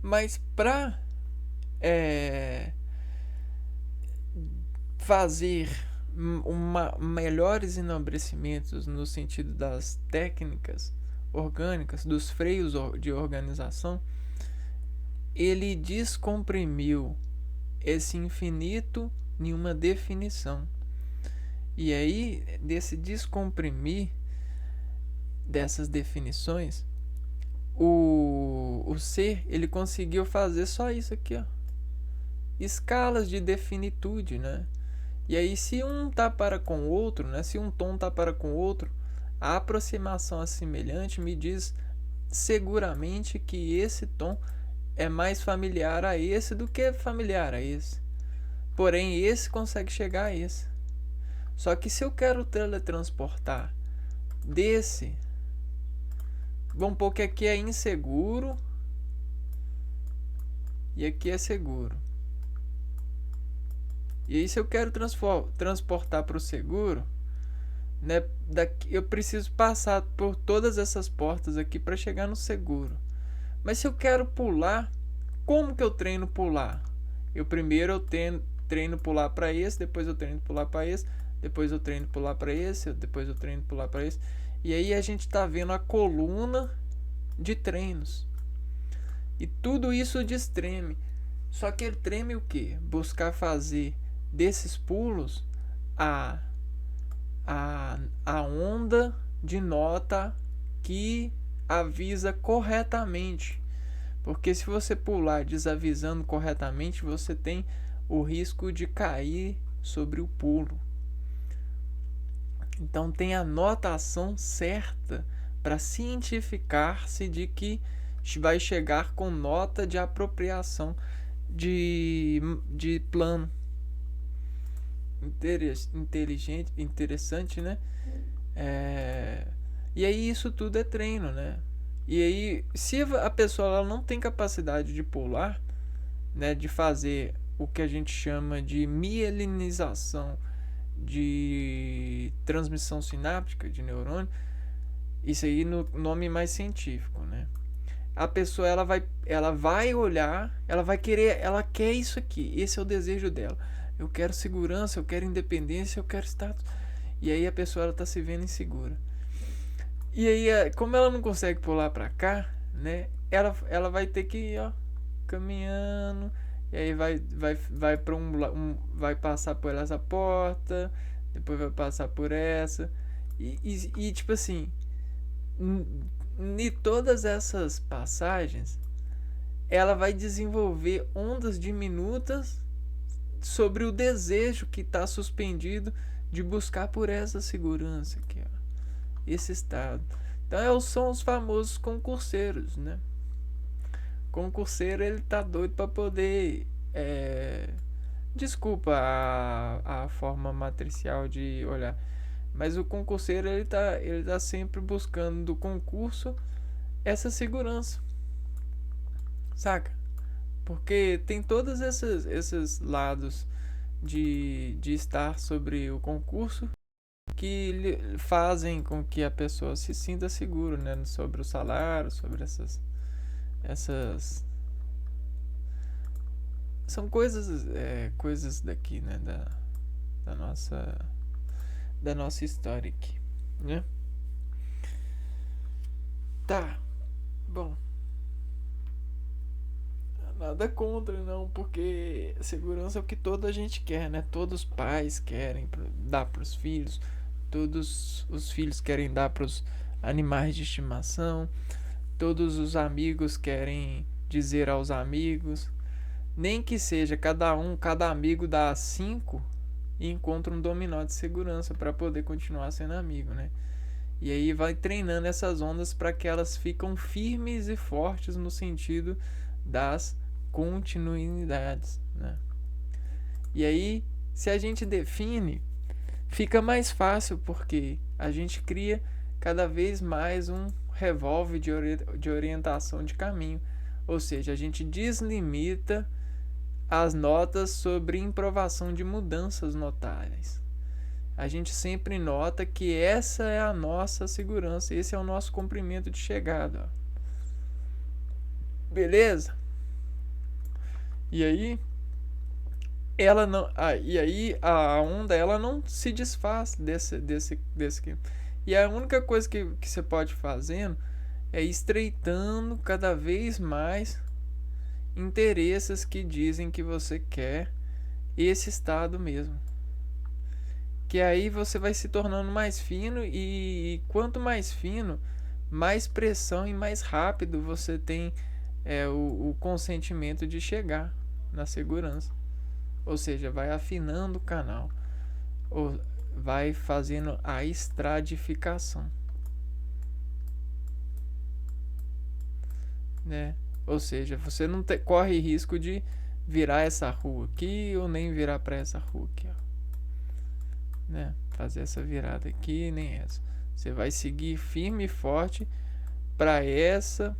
Mas para é, fazer melhores enobrecimentos no sentido das técnicas orgânicas, dos freios de organização, ele descomprimiu esse infinito em uma definição. E aí, desse descomprimir dessas definições, o ser, ele conseguiu fazer só isso aqui, ó. Escalas de definitude, né? E aí, se um tá para com o outro, né? Se um tom tá para com o outro, a aproximação a semelhante me diz seguramente que esse tom é mais familiar a esse do que familiar a esse. Porém, esse consegue chegar a esse. Só que se eu quero teletransportar desse, vamos pôr que aqui é inseguro e aqui é seguro. E aí, se eu quero transportar para o seguro, né, eu preciso passar por todas essas portas aqui para chegar no seguro. Mas se eu quero pular, como que eu treino pular? Primeiro eu treino pular para esse, depois eu treino pular para esse, depois eu treino pular para esse, depois eu treino pular para esse. E aí a gente está vendo a coluna de treinos. E tudo isso destreme. Só que ele treme o quê? Buscar fazer desses pulos a onda de nota que avisa corretamente. Porque se você pular desavisando corretamente, você tem o risco de cair sobre o pulo. Então tem a notação certa para cientificar-se de que vai chegar com nota de apropriação de plano. Inteligente, interessante, né? E aí isso tudo é treino, né? E aí, se a pessoa ela não tem capacidade de pular, né, de fazer o que a gente chama de mielinização de transmissão sináptica de neurônio, isso aí no nome mais científico, né? A pessoa ela vai olhar, ela quer isso aqui, esse é o desejo dela. Eu quero segurança, eu quero independência, eu quero status. E aí a pessoa ela tá se vendo insegura. E aí, como ela não consegue pular pra cá, né? Ela vai ter que ir, ó, caminhando. E aí vai para vai passar por essa porta, depois vai passar por essa. E tipo assim, em todas essas passagens, ela vai desenvolver ondas diminutas sobre o desejo que está suspendido de buscar por essa segurança aqui, ó, esse estado. Então são os famosos concurseiros, né? Concurseiro, ele tá doido para poder desculpa a forma matricial de olhar, mas o concurseiro ele tá sempre buscando do concurso essa segurança, saca? Porque tem todos esses lados de estar sobre o concurso que fazem com que a pessoa se sinta segura, né? Sobre o salário, sobre essas são coisas daqui, né? Da nossa história aqui, né? Tá, bom. Nada contra, não, porque segurança é o que toda a gente quer, né? Todos os pais querem dar para os filhos, todos os filhos querem dar para os animais de estimação, todos os amigos querem dizer aos amigos, nem que seja cada amigo dá 5 e encontra um dominó de segurança para poder continuar sendo amigo, né? E aí vai treinando essas ondas para que elas ficam firmes e fortes no sentido das continuidades, né? E aí, se a gente define, fica mais fácil porque a gente cria cada vez mais um revólver de orientação de caminho, ou seja, a gente deslimita as notas sobre improvação de mudanças notáveis. A gente sempre nota que essa é a nossa segurança, esse é o nosso comprimento de chegada. Beleza? E aí ela não, e aí a onda ela não se desfaz desse. E a única coisa que você pode fazendo é estreitando cada vez mais interesses que dizem que você quer esse estado mesmo. Que aí você vai se tornando mais fino e quanto mais fino, mais pressão e mais rápido você tem o consentimento de chegar na segurança. Ou seja, vai afinando o canal, ou vai fazendo a estratificação, né? Ou seja, você não corre risco de virar essa rua aqui ou nem virar para essa rua aqui, ó, né? Fazer essa virada aqui nem essa. Você vai seguir firme e forte para esse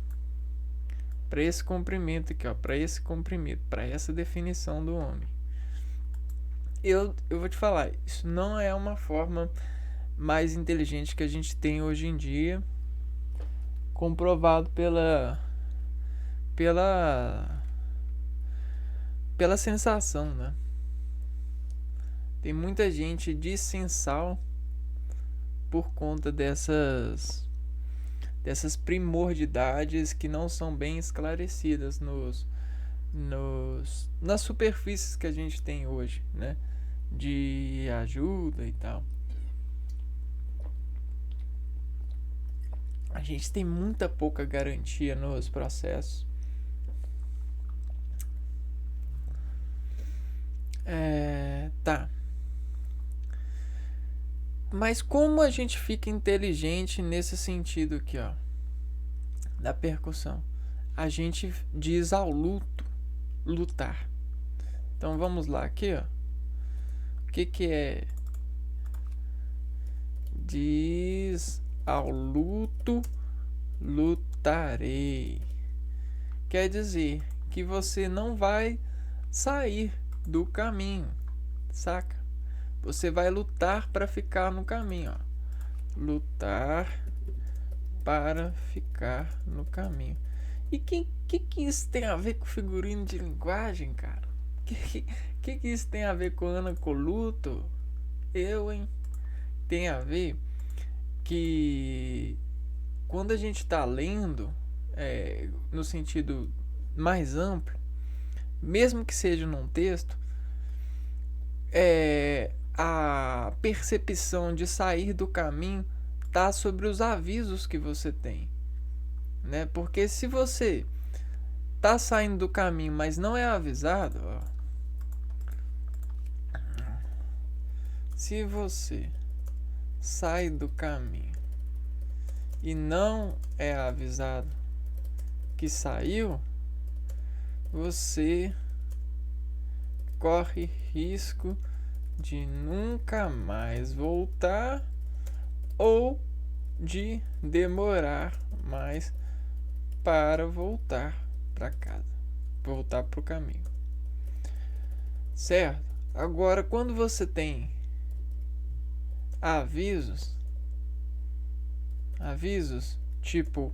comprimento aqui, ó, para esse comprimento, para essa definição do homem. Eu vou te falar, isso não é uma forma mais inteligente que a gente tem hoje em dia, comprovado pela sensação, né? Tem muita gente dissensal por conta dessas primordidades que não são bem esclarecidas nas superfícies que a gente tem hoje, né? De ajuda e tal. A gente tem muita pouca garantia nos processos. Tá. Mas como a gente fica inteligente nesse sentido aqui, ó, da percussão? A gente diz ao lutar. Então vamos lá aqui, ó. O que é? Diz ao luto, lutarei. Quer dizer que você não vai sair do caminho, saca? Você vai lutar para ficar no caminho, ó. Lutar para ficar no caminho. E que isso tem a ver com figurino de linguagem, cara? Que isso tem a ver com Ana Coluto? Hein? Tem a ver que quando a gente está lendo, no sentido mais amplo, mesmo que seja num texto, a percepção de sair do caminho está sobre os avisos que você tem, né? Porque se você tá saindo do caminho, mas não é avisado, ó, se você sai do caminho e não é avisado que saiu, você corre risco de nunca mais voltar ou de demorar mais para voltar para casa, voltar para o caminho, certo? Agora, quando você tem avisos tipo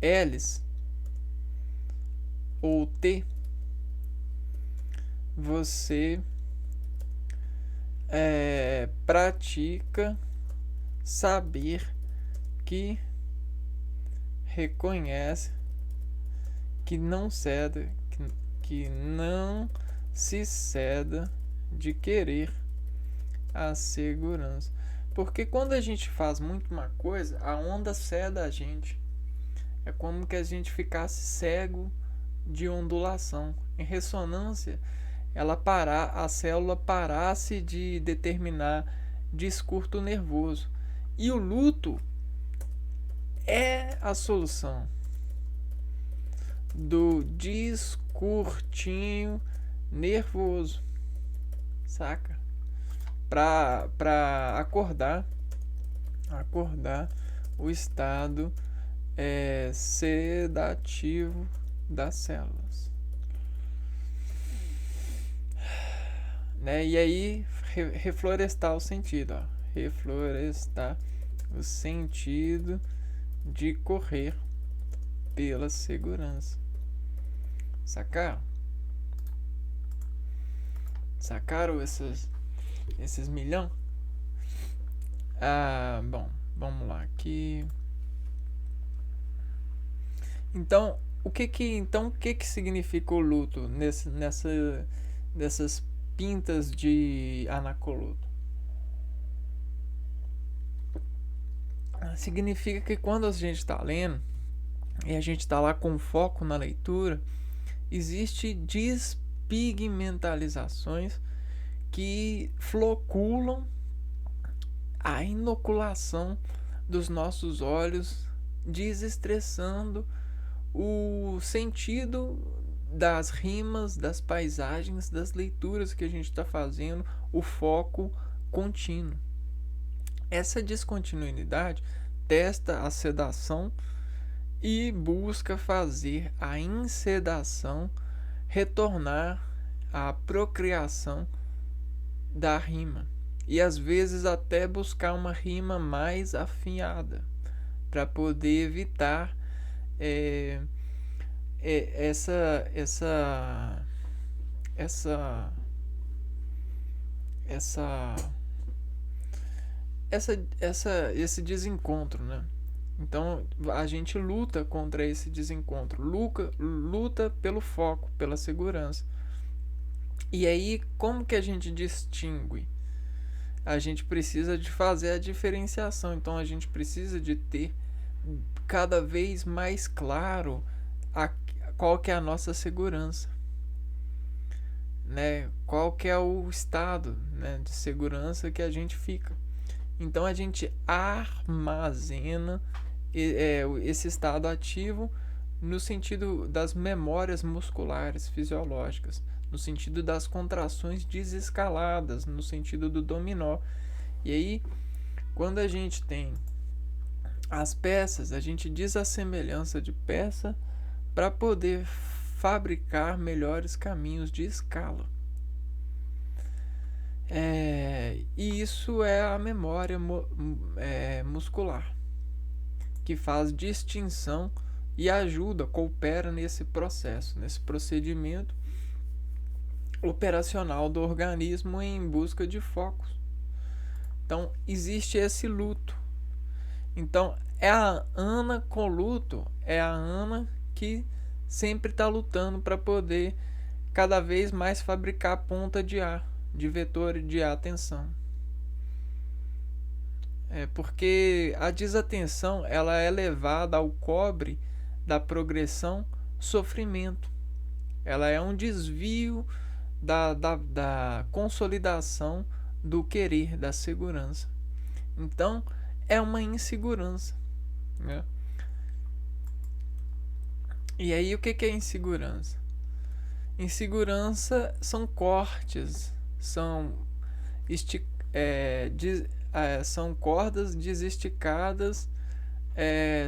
Ls ou T, você pratica saber que reconhece que não ceda, que não se ceda de querer a segurança. Porque quando a gente faz muito uma coisa, a onda ceda a gente. É como que a gente ficasse cego de ondulação. Em ressonância, a célula parasse de determinar descurto nervoso. E o luto é a solução do descurtinho nervoso, saca? Para acordar o estado sedativo das células, né? E aí reflorestar o sentido, ó. Reflorestar o sentido de correr pela segurança, sacar? Sacaram esses milhão? Bom, vamos lá aqui. Então, o que que significa o luto dessas pintas de Anacoluto? Significa que quando a gente está lendo e a gente está lá com foco na leitura, existe despigmentalizações que floculam a inoculação dos nossos olhos, desestressando o sentido das rimas, das paisagens, das leituras que a gente está fazendo, o foco contínuo. Essa descontinuidade testa a sedação e busca fazer a insedação retornar à procriação da rima e às vezes até buscar uma rima mais afinada para poder evitar essa esse desencontro, né? Então a gente luta contra esse desencontro, luta pelo foco, pela segurança. E aí, como que a gente distingue? A gente precisa de fazer a diferenciação. Então a gente precisa de ter cada vez mais claro qual que é a nossa segurança, né? Qual que é o estado, né, de segurança que a gente fica. Então a gente armazena esse estado ativo no sentido das memórias musculares fisiológicas, no sentido das contrações desescaladas, no sentido do dominó. E aí, quando a gente tem as peças, a gente diz a semelhança de peça para poder fabricar melhores caminhos de escala. E isso é a memória muscular, que faz distinção e ajuda, coopera nesse processo, nesse procedimento operacional do organismo em busca de focos. Então, existe esse luto. Então, é a Ana com luto, é a Ana que sempre está lutando para poder cada vez mais fabricar ponta de ar, de vetor de atenção. Porque a desatenção ela é levada ao cobre da progressão sofrimento. Ela é um desvio da consolidação do querer, da segurança. Então, é uma insegurança, né? E aí, o que é insegurança? Insegurança são cortes, são são cordas desesticadas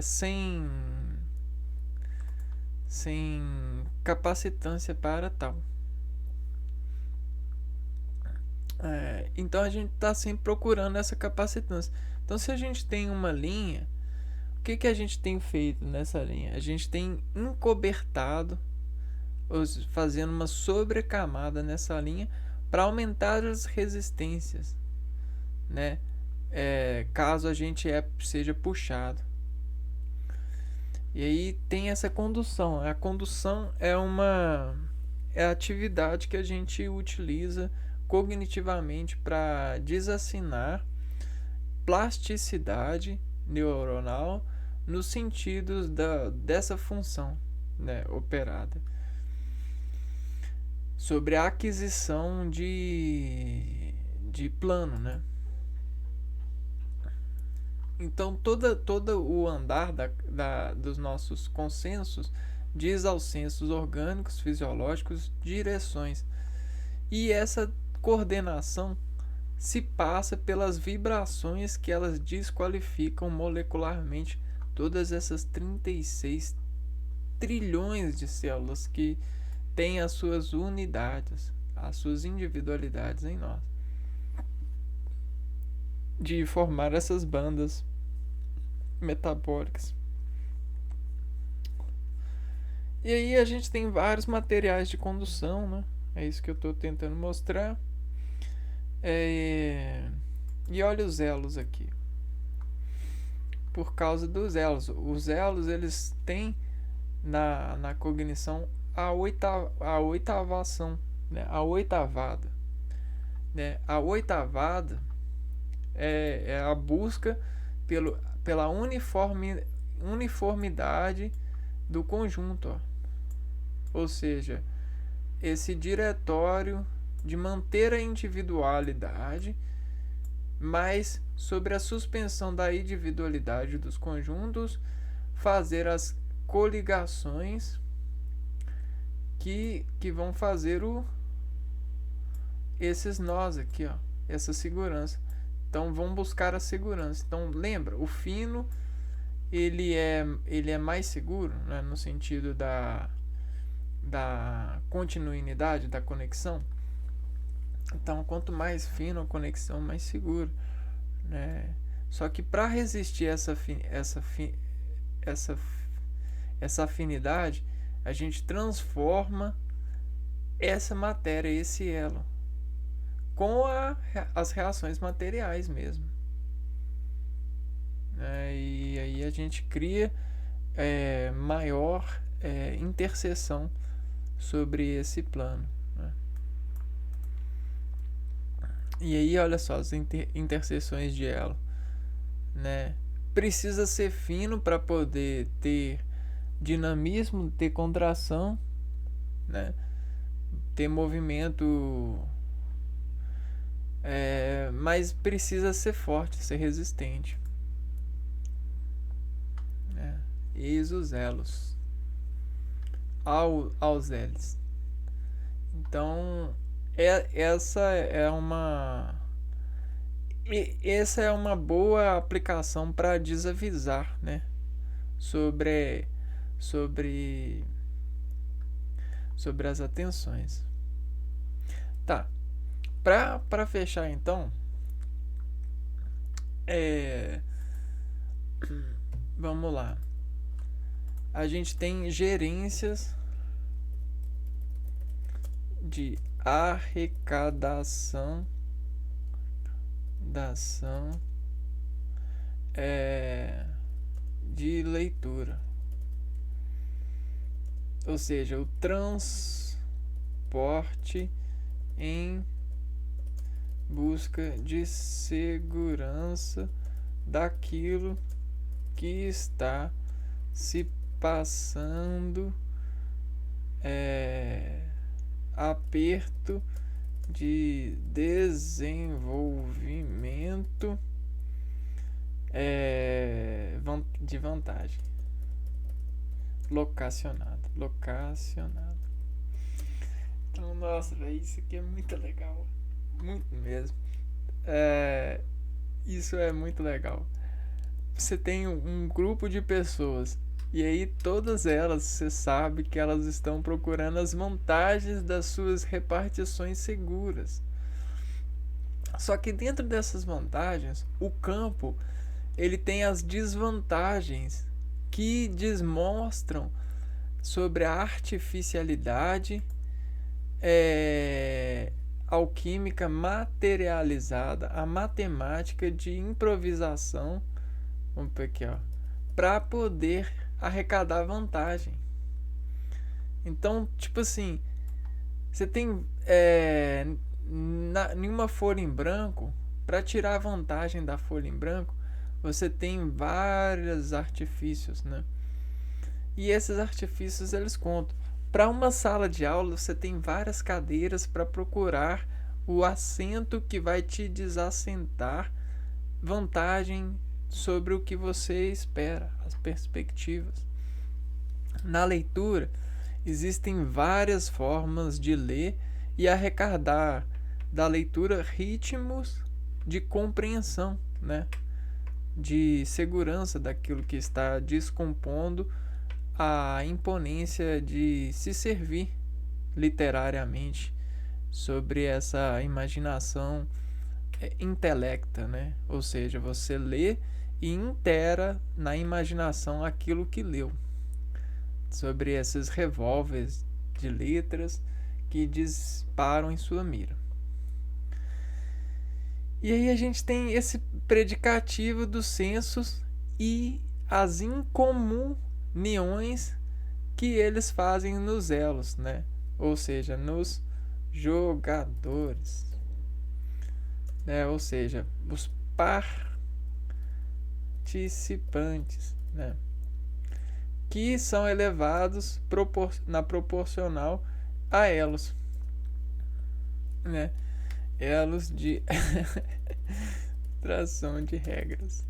sem capacitância para tal. Então a gente está sempre procurando essa capacitância. Então, se a gente tem uma linha, o que a gente tem feito nessa linha? A gente tem encobertado, fazendo uma sobrecamada nessa linha para aumentar as resistências, né? Caso a gente seja puxado. E aí tem essa condução. A condução é a atividade que a gente utiliza cognitivamente para desassinar plasticidade neuronal nos sentidos dessa função, né, operada sobre a aquisição de plano, né? Então todo o andar dos nossos consensos diz aos sensos orgânicos, fisiológicos, direções. E essa coordenação se passa pelas vibrações que elas desqualificam molecularmente todas essas 36 trilhões de células que têm as suas unidades, as suas individualidades em nós, de formar essas bandas metabólicas. E aí a gente tem vários materiais de condução, né? É isso que eu estou tentando mostrar. E olha os elos aqui. Por causa dos elos. Os elos, eles têm na cognição a oitavação, né? A oitavada. Né? A oitavada é a busca pela uniformidade do conjunto. Ó. Ou seja, esse diretório de manter a individualidade, mas sobre a suspensão da individualidade dos conjuntos, fazer as coligações que vão fazer esses nós aqui, ó, essa segurança. Então vão buscar a segurança. Então lembra, o fino ele é mais seguro, né, no sentido da continuidade da conexão. Então quanto mais fino a conexão, mais seguro, né? Só que para resistir essa afinidade, a gente transforma essa matéria, esse elo, com as reações materiais mesmo. E aí a gente cria maior interseção sobre esse plano. Né? E aí olha só as interseções de elo. Né? Precisa ser fino para poder ter dinamismo, ter contração, né? Ter movimento, mas precisa ser forte, ser resistente. Né? Eis os elos aos elos. Então essa é uma boa aplicação para desavisar, né? sobre as atenções. Tá. Para fechar então, vamos lá. A gente tem gerências de arrecadação de leitura. Ou seja, o transporte em busca de segurança daquilo que está se passando, aperto de desenvolvimento de vantagem. Locacionado. Então, nossa, véio, isso aqui é muito legal. Muito mesmo. Isso é muito legal. Você tem um grupo de pessoas e aí todas elas, você sabe que elas estão procurando as vantagens das suas repartições seguras. Só que dentro dessas vantagens, o campo ele tem as desvantagens que demonstram sobre a artificialidade alquímica materializada, a matemática de improvisação, vamos ver aqui, ó, para poder arrecadar vantagem. Então, tipo assim, você tem nenhuma folha em branco, para tirar vantagem da folha em branco, você tem vários artifícios, né? E esses artifícios eles contam. Para uma sala de aula, você tem várias cadeiras para procurar o assento que vai te desassentar vantagem sobre o que você espera, as perspectivas. Na leitura, existem várias formas de ler e arrecadar da leitura ritmos de compreensão, né? De segurança daquilo que está descompondo a imponência de se servir literariamente sobre essa imaginação intelecta, né? Ou seja, você lê e intera na imaginação aquilo que leu, sobre esses revólveres de letras que disparam em sua mira. E aí a gente tem esse predicativo dos sensos e as incomunhões que eles fazem nos elos, né? Ou seja, nos jogadores, né? Ou seja, os participantes, né? Que são elevados na proporcional a elos, né? Elos de tração de regras.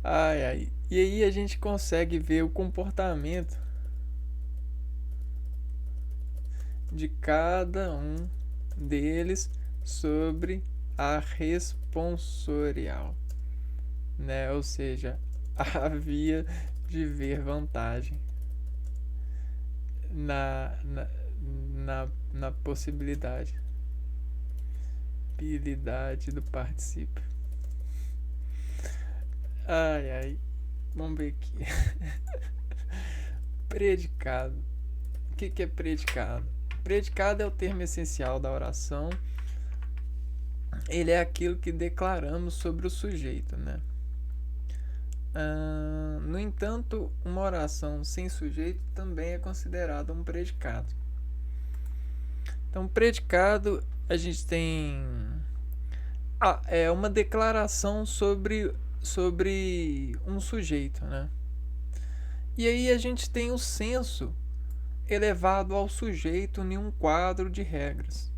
Ai, ai. E aí a gente consegue ver o comportamento de cada um deles sobre a responsorial, né? Ou seja, a via de ver vantagem na possibilidade do particípio. Ai, ai. Vamos ver aqui. Predicado. O que é predicado? Predicado é o termo essencial da oração. Ele é aquilo que declaramos sobre o sujeito, né? No entanto, uma oração sem sujeito também é considerada um predicado. Então, predicado, a gente tem é uma declaração sobre um sujeito, né? E aí a gente tem o senso elevado ao sujeito em um quadro de regras.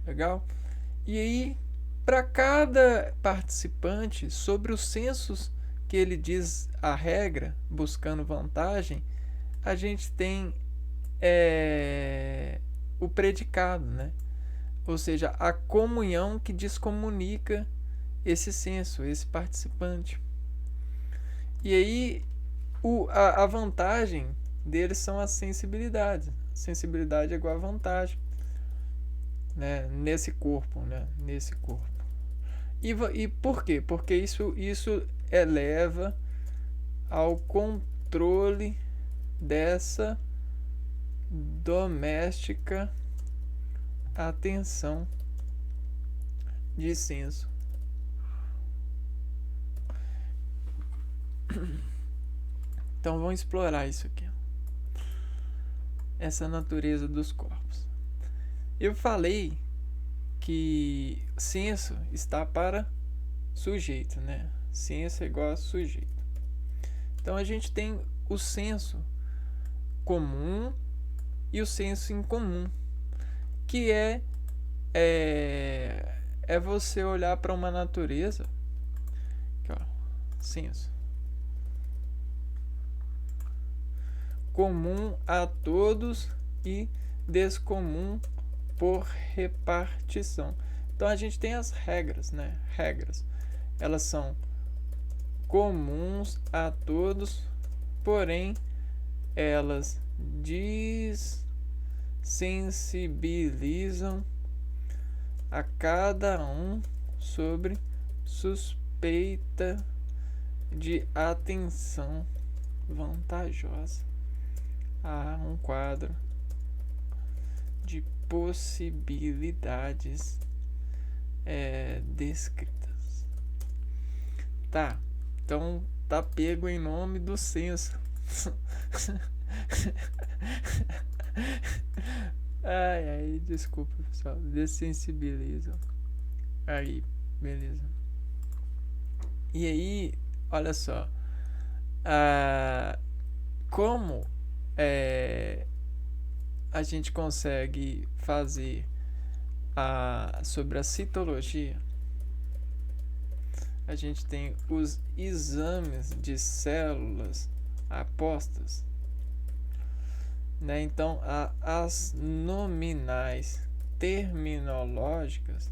Legal? E aí, para cada participante, sobre os sensos que ele diz a regra, buscando vantagem, a gente tem o predicado, né? Ou seja, a comunhão que descomunica esse senso, esse participante. E aí, a vantagem deles são as sensibilidades. Sensibilidade é igual a vantagem, né? Nesse corpo, né? Nesse corpo. E por quê? Porque isso eleva ao controle dessa doméstica atenção de senso. Então vamos explorar isso aqui. Essa natureza dos corpos. Eu falei que senso está para sujeito, né? Senso é igual a sujeito. Então a gente tem o senso comum e o senso incomum, que é você olhar para uma natureza, aqui, ó, senso comum a todos e descomum por repartição. Então a gente tem as regras, né? Regras. Elas são comuns a todos, porém elas desensibilizam a cada um sobre suspeita de atenção vantajosa a um quadro de possibilidades descritas. Tá, então tá pego em nome do senso. Ai, desculpa, pessoal. Dessensibilizam. Aí, beleza. E aí, olha só. Como a gente consegue fazer sobre a citologia? A gente tem os exames de células apostas, né? Então, as nominais terminológicas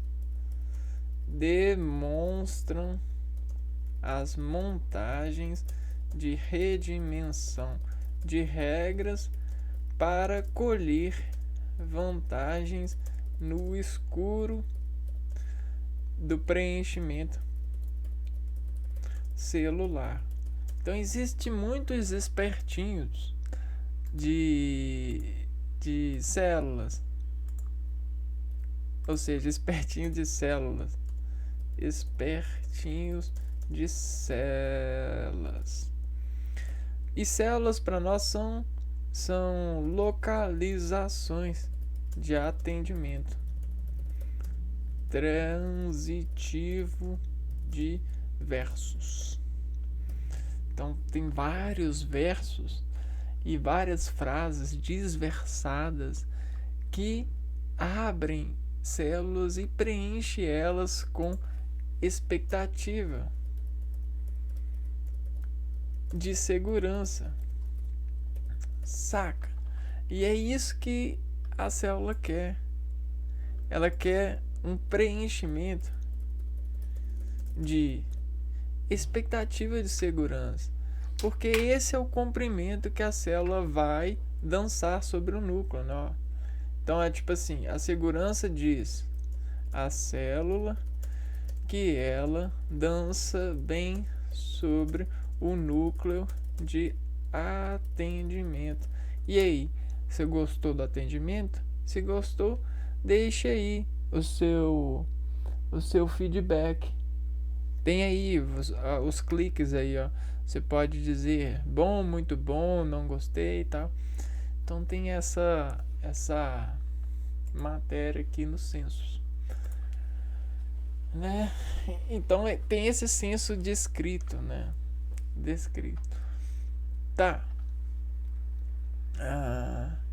demonstram as montagens de redimensão de regras para colher vantagens no escuro do preenchimento celular. Então existem muitos espertinhos de de células, ou seja, espertinhos de células, espertinhos de células. E células para nós são localizações de atendimento transitivo de versos. Então tem vários versos e várias frases desversadas que abrem células e preenchem elas com expectativa de segurança, saca? E é isso que a célula quer. Ela quer um preenchimento de expectativa de segurança, porque esse é o comprimento que a célula vai dançar sobre o núcleo, né? Então é tipo assim, a segurança diz a célula que ela dança bem sobre o núcleo de atendimento. E aí, você gostou do atendimento? Se gostou, deixe aí o seu feedback. Tem aí os cliques aí, ó. Você pode dizer bom, muito bom, não gostei e tal. Então tem essa matéria aqui no censo, né? Então tem esse censo descrito, né? Descrito. Tá.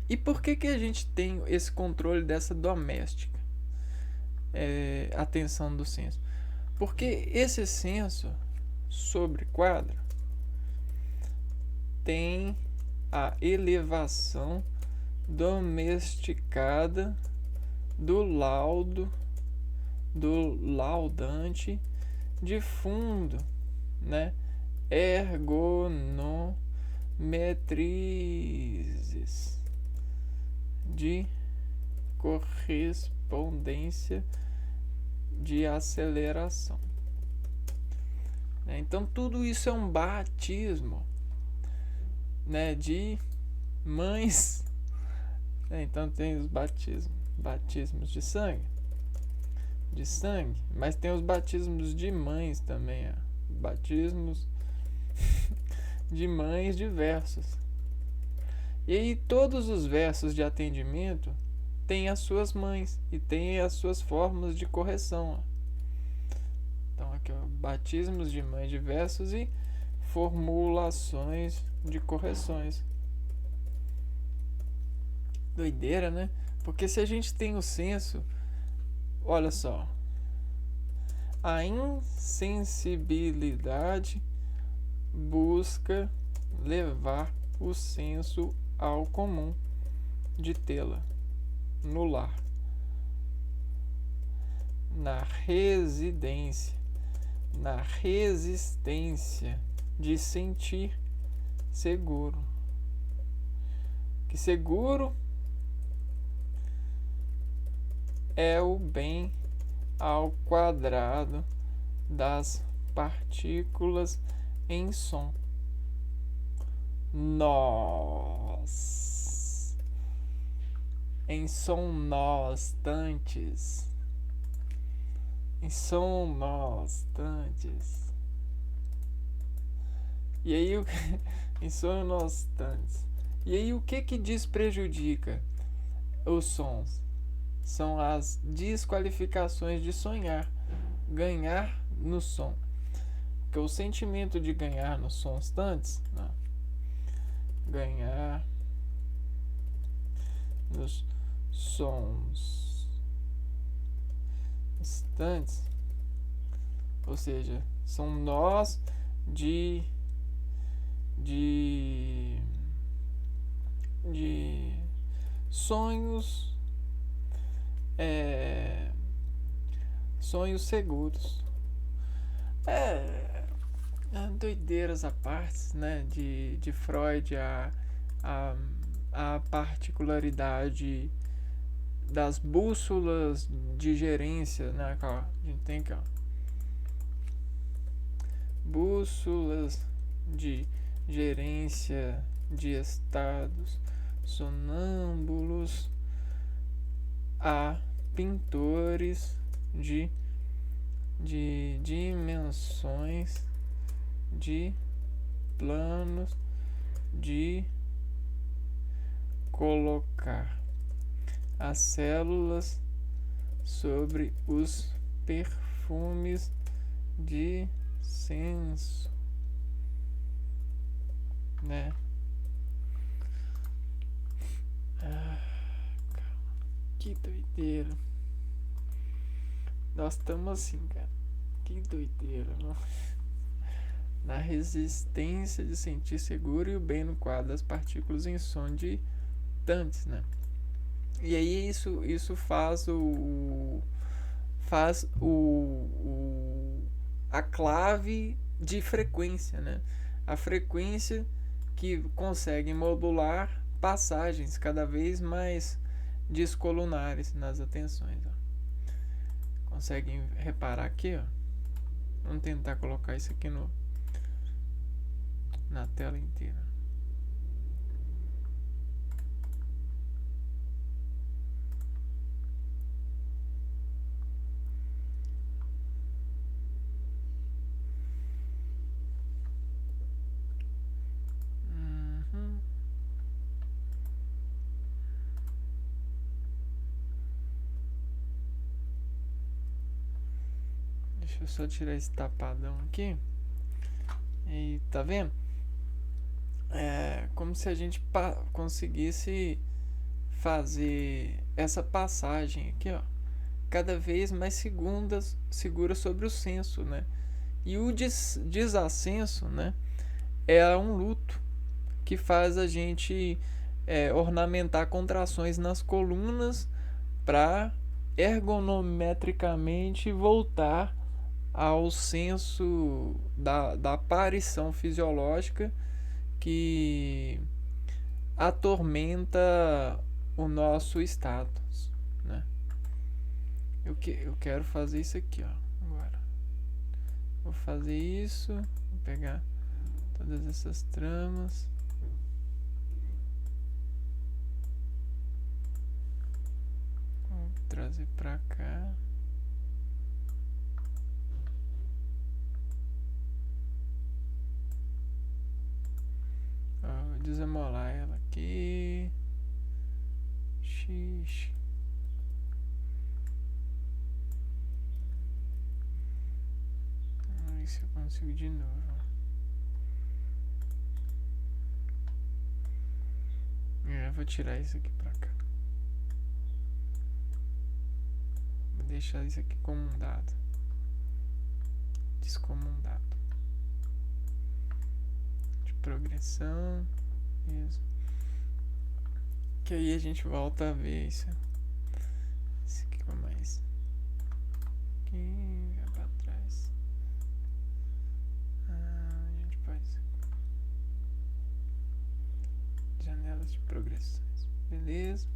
E por que a gente tem esse controle dessa doméstica? Atenção do censo. Porque esse censo sobre quadro tem a elevação domesticada do laudo do laudante de fundo, né? Ergonometrizes de correspondência de aceleração. Então tudo isso é um batismo, né, de mães. Então tem os batismos de sangue, mas tem os batismos de mães também, batismos de mães diversos. E aí todos os versos de atendimento têm as suas mães e têm as suas formas de correção. Então aqui, ó, batismos de mães diversos e formulações de correções. Doideira, né? Porque se a gente tem o censo, olha só, a insensibilidade busca levar o senso ao comum de tê-la no lar, na resistência de sentir seguro. Que seguro é o bem ao quadrado das partículas em som. Nós em sonnostantes, e aí em sonnostantes. E aí o que desprejudica os sons? São as desqualificações de sonhar, ganhar no som. Porque o sentimento de ganhar nos sonstantes, né? Ganhar nos sons instantes, ou seja, são nós de sonhos, sonhos seguros. Doideiras à parte, né, de Freud, a particularidade das bússolas de gerência, né? A gente tem aqui, ó, bússolas de gerência de estados sonâmbulos a pintores de dimensões de planos de colocar as células sobre os perfumes de senso, né? Que doideira. Nós estamos assim, cara. Que doideira, não? Na resistência de sentir seguro e o bem no quadro das partículas em som de Dantes, né? E aí isso faz a clave de frequência, né? A frequência que consegue modular passagens cada vez mais descolunares nas atenções. Ó. Conseguem reparar aqui, ó? Vamos tentar colocar isso aqui na tela inteira. Deixa eu só tirar esse tapadão aqui. E tá vendo? É como se a gente conseguisse fazer essa passagem aqui, ó, cada vez mais segura sobre o senso, né? E o desascenso, né, é um luto que faz a gente ornamentar contrações nas colunas para ergonometricamente voltar ao senso da aparição fisiológica que atormenta o nosso status, né? Eu quero fazer isso aqui, ó. Agora vou fazer isso, vou pegar todas essas tramas, vou trazer pra cá. Ó, vou desemolar ela aqui. Xixi. Vamos ver se eu consigo de novo. Vou tirar isso aqui pra cá. Vou deixar isso aqui como um dado. Como um dado de progressão. Isso. Que aí a gente volta a ver isso. Esse aqui com mais. Aqui, vai pra trás. A gente faz janelas de progressões. Beleza.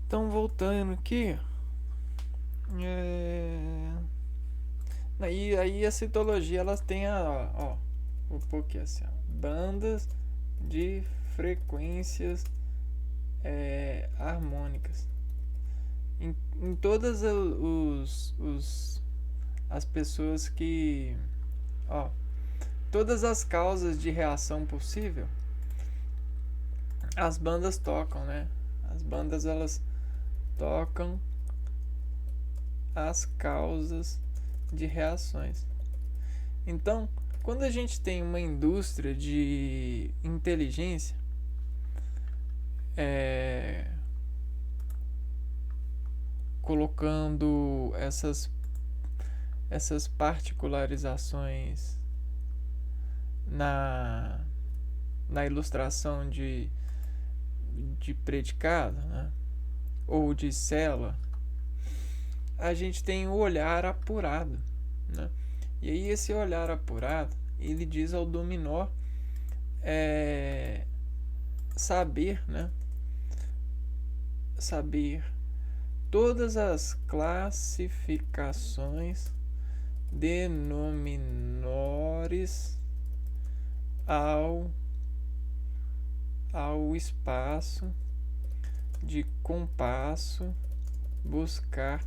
Então, voltando aqui. Aí a citologia, elas têm vou pôr aqui assim, ó, bandas de frequências harmônicas em todas as pessoas que, todas as causas de reação possível, as bandas tocam, né? As bandas, elas tocam as causas de reações. Então, quando a gente tem uma indústria de inteligência colocando essas particularizações na ilustração de predicado, né? Ou de célula, a gente tem o olhar apurado, né? E aí esse olhar apurado, ele diz ao dominó saber, né? Saber todas as classificações de menores ao espaço de compasso, buscar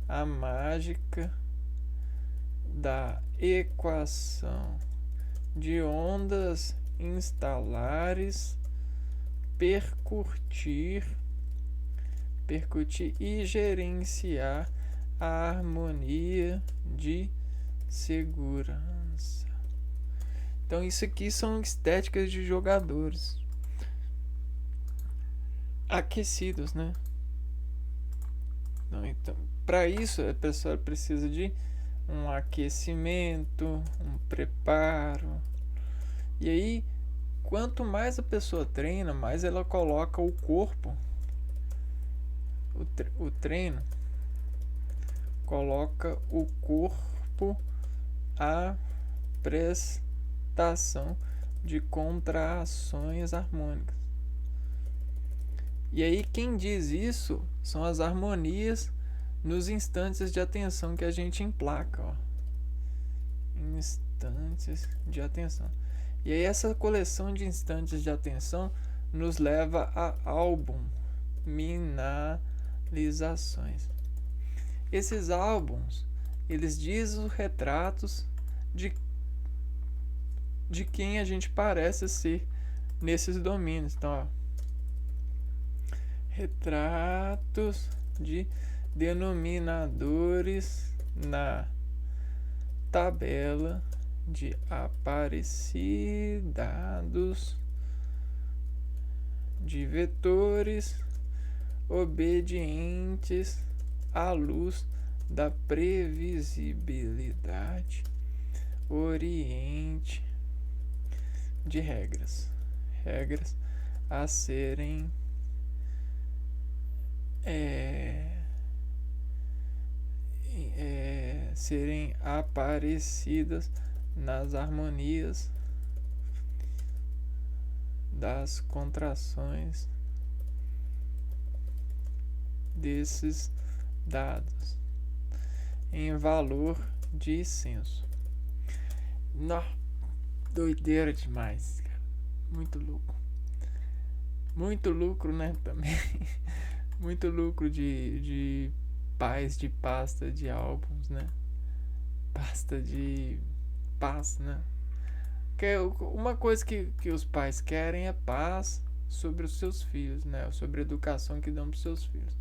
a mágica da equação de ondas instalares, percutir e gerenciar a harmonia de segurança. Então isso aqui são estéticas de jogadores aquecidos, né? Então, para isso a pessoa precisa de um aquecimento, um preparo. E aí, quanto mais a pessoa treina, mais ela coloca o corpo, o treino coloca o corpo à prestação de contrações harmônicas. E aí quem diz isso são as harmonias nos instantes de atenção que a gente emplaca, ó. Instantes de atenção. E aí essa coleção de instantes de atenção nos leva a albuminizações. Esses álbuns, eles dizem os retratos de quem a gente parece ser nesses domínios. Então, ó, retratos de denominadores na tabela de aparecidados de vetores obedientes à luz da previsibilidade oriente de regras a serem serem aparecidas nas harmonias das contrações desses dados em valor de senso. Doideira demais, cara. Muito lucro, né, também. Muito lucro de paz de pasta de álbuns, né? Pasta, né? Porque uma coisa que os pais querem é paz sobre os seus filhos, né? Sobre a educação que dão para os seus filhos.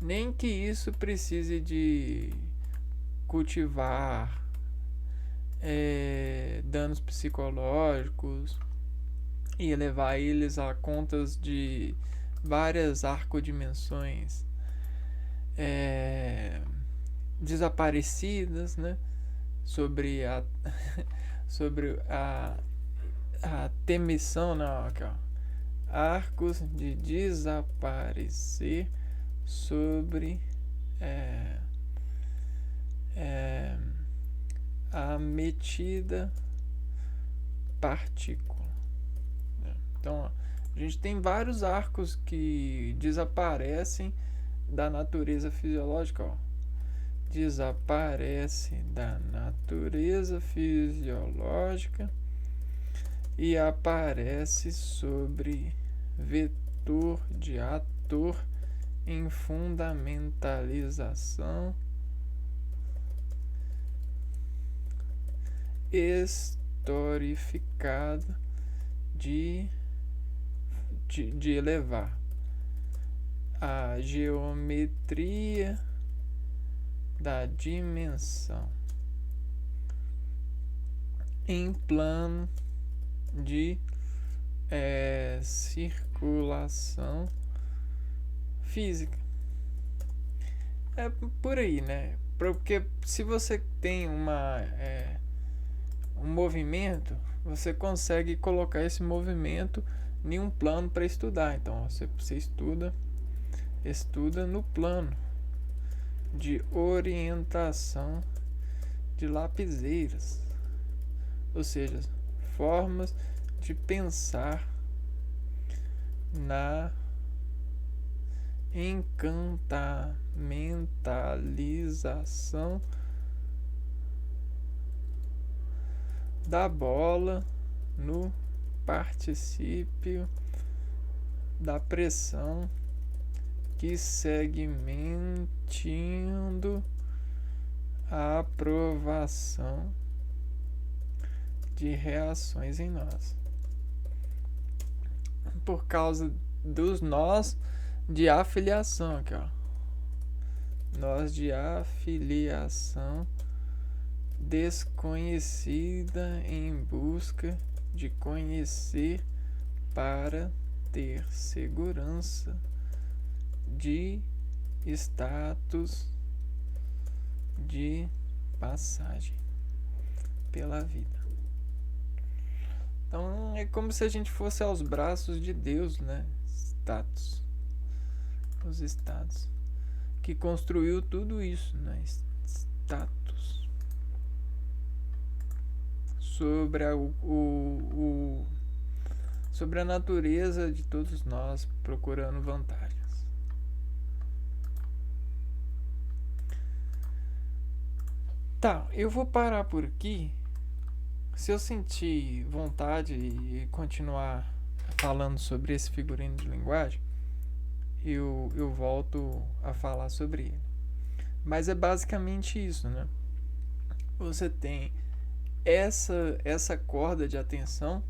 Nem que isso precise de cultivar danos psicológicos e levar eles a contas de várias arcodimensões desaparecidas, né? Sobre a temissão, não, aqui, ó. Arcos de desaparecer sobre a metida partícula. Então, ó, a gente tem vários arcos que desaparecem da natureza fisiológica, ó. Desaparece da natureza fisiológica e aparece sobre vetor de ator em fundamentalização historificada de elevar a geometria da dimensão em plano de circulação física. É por aí, né? Porque se você tem um movimento, você consegue colocar esse movimento em um plano para estudar. Então você estuda no plano de orientação de lapiseiras, ou seja, formas de pensar na encantamentalização da bola no particípio da pressão que segmentindo a aprovação de reações em nós. Por causa dos nós de afiliação aqui, ó. Nós de afiliação desconhecida em busca de conhecer para ter segurança de status de passagem pela vida. Então é como se a gente fosse aos braços de Deus, né? Status. Os status. Que construiu tudo isso, né? Status. Sobre sobre a natureza de todos nós procurando vantagens. Tá, eu vou parar por aqui. Se eu sentir vontade e continuar falando sobre esse figurino de linguagem, eu volto a falar sobre ele. Mas é basicamente isso, né? Você tem essa corda de atenção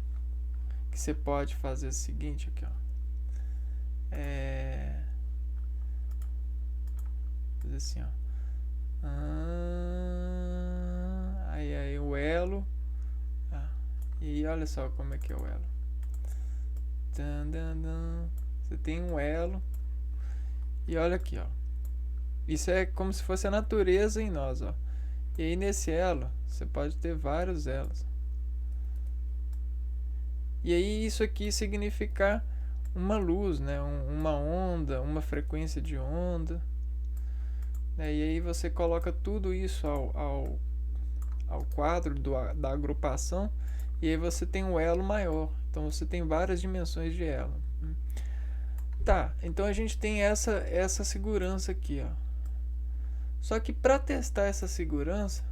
que você pode fazer o seguinte aqui, ó. Fazer assim, ó. Aí o elo. E olha só como é que é o elo. Você tem um elo. E olha aqui, ó. Isso é como se fosse a natureza em nós, ó. E aí nesse elo, você pode ter vários elos. E aí isso aqui significa uma luz, né? Uma onda, uma frequência de onda. E aí você coloca tudo isso ao quadro da agrupação. E aí você tem um elo maior. Então você tem várias dimensões de elo. Tá, então a gente tem essa segurança aqui, ó. Só que para testar essa segurança,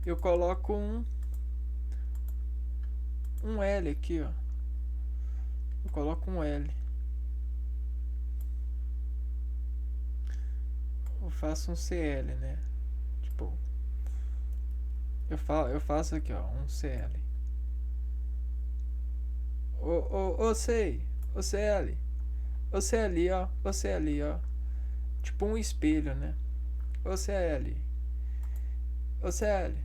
eu coloco um L aqui, ó. Eu coloco um L. Eu faço um CL, né? Tipo, eu faço aqui, ó, um CL. Ô CL. Ô CL, ó. Ô CL, ó. Tipo um espelho, né? Ô CL. Ô CL.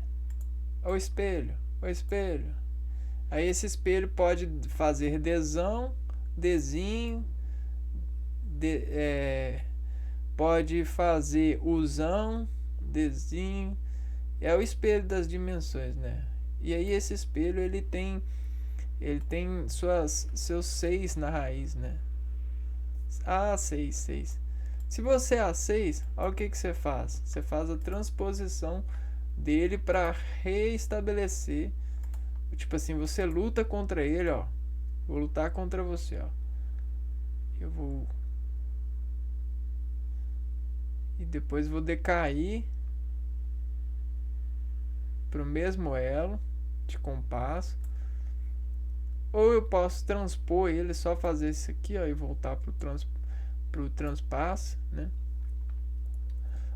Ô espelho. Ô espelho. Aí esse espelho pode fazer desão, desinho, pode fazer usão, desinho. É o espelho das dimensões, né? E aí esse espelho ele tem seus 6 na raiz, né? 6. Se você é A6, olha o que você faz. Você faz a transposição dele para reestabelecer. Tipo assim, você luta contra ele, ó. Vou lutar contra você, ó. Eu vou... E depois vou decair pro mesmo elo de compasso. Ou eu posso transpor ele, só fazer isso aqui, ó, e voltar pro transpasso, né?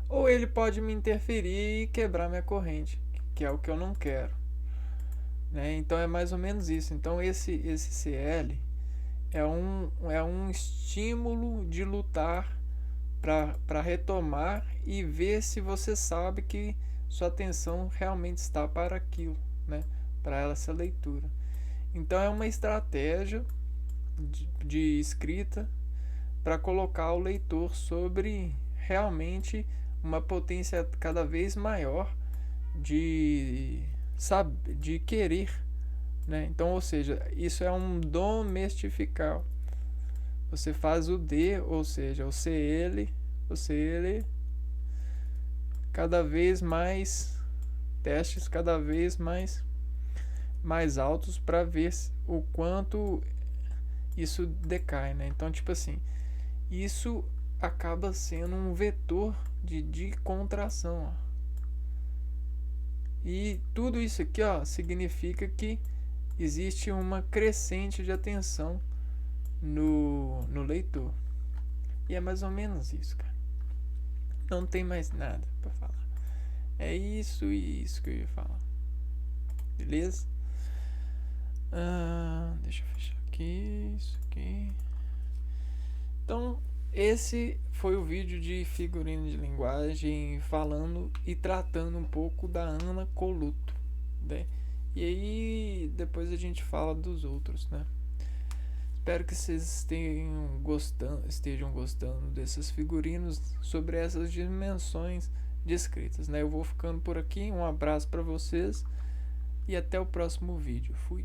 Ou ele pode me interferir e quebrar minha corrente, que é o que eu não quero, né? Então é mais ou menos isso. Então esse CL é um estímulo de lutar para retomar e ver se você sabe que sua atenção realmente está para aquilo, né? Para essa leitura. Então é uma estratégia de escrita para colocar o leitor sobre realmente uma potência cada vez maior de querer, né? Então, ou seja, isso é um domestificar. Você faz o D, ou seja, o CL cada vez mais testes cada vez mais altos para ver o quanto isso decai, né? Então, tipo assim, isso acaba sendo um vetor de contração, ó. E tudo isso aqui, ó, significa que existe uma crescente de atenção no leitor. E é mais ou menos isso, cara. Não tem mais nada pra falar. É isso e isso que eu ia falar. Beleza? Deixa eu fechar aqui. Isso aqui. Então, esse foi o vídeo de figurino de linguagem falando e tratando um pouco da Ana Coluto, né? E aí depois a gente fala dos outros, né? Espero que vocês estejam gostando desses figurinos sobre essas dimensões descritas, né? Eu vou ficando por aqui. Um abraço para vocês e até o próximo vídeo. Fui.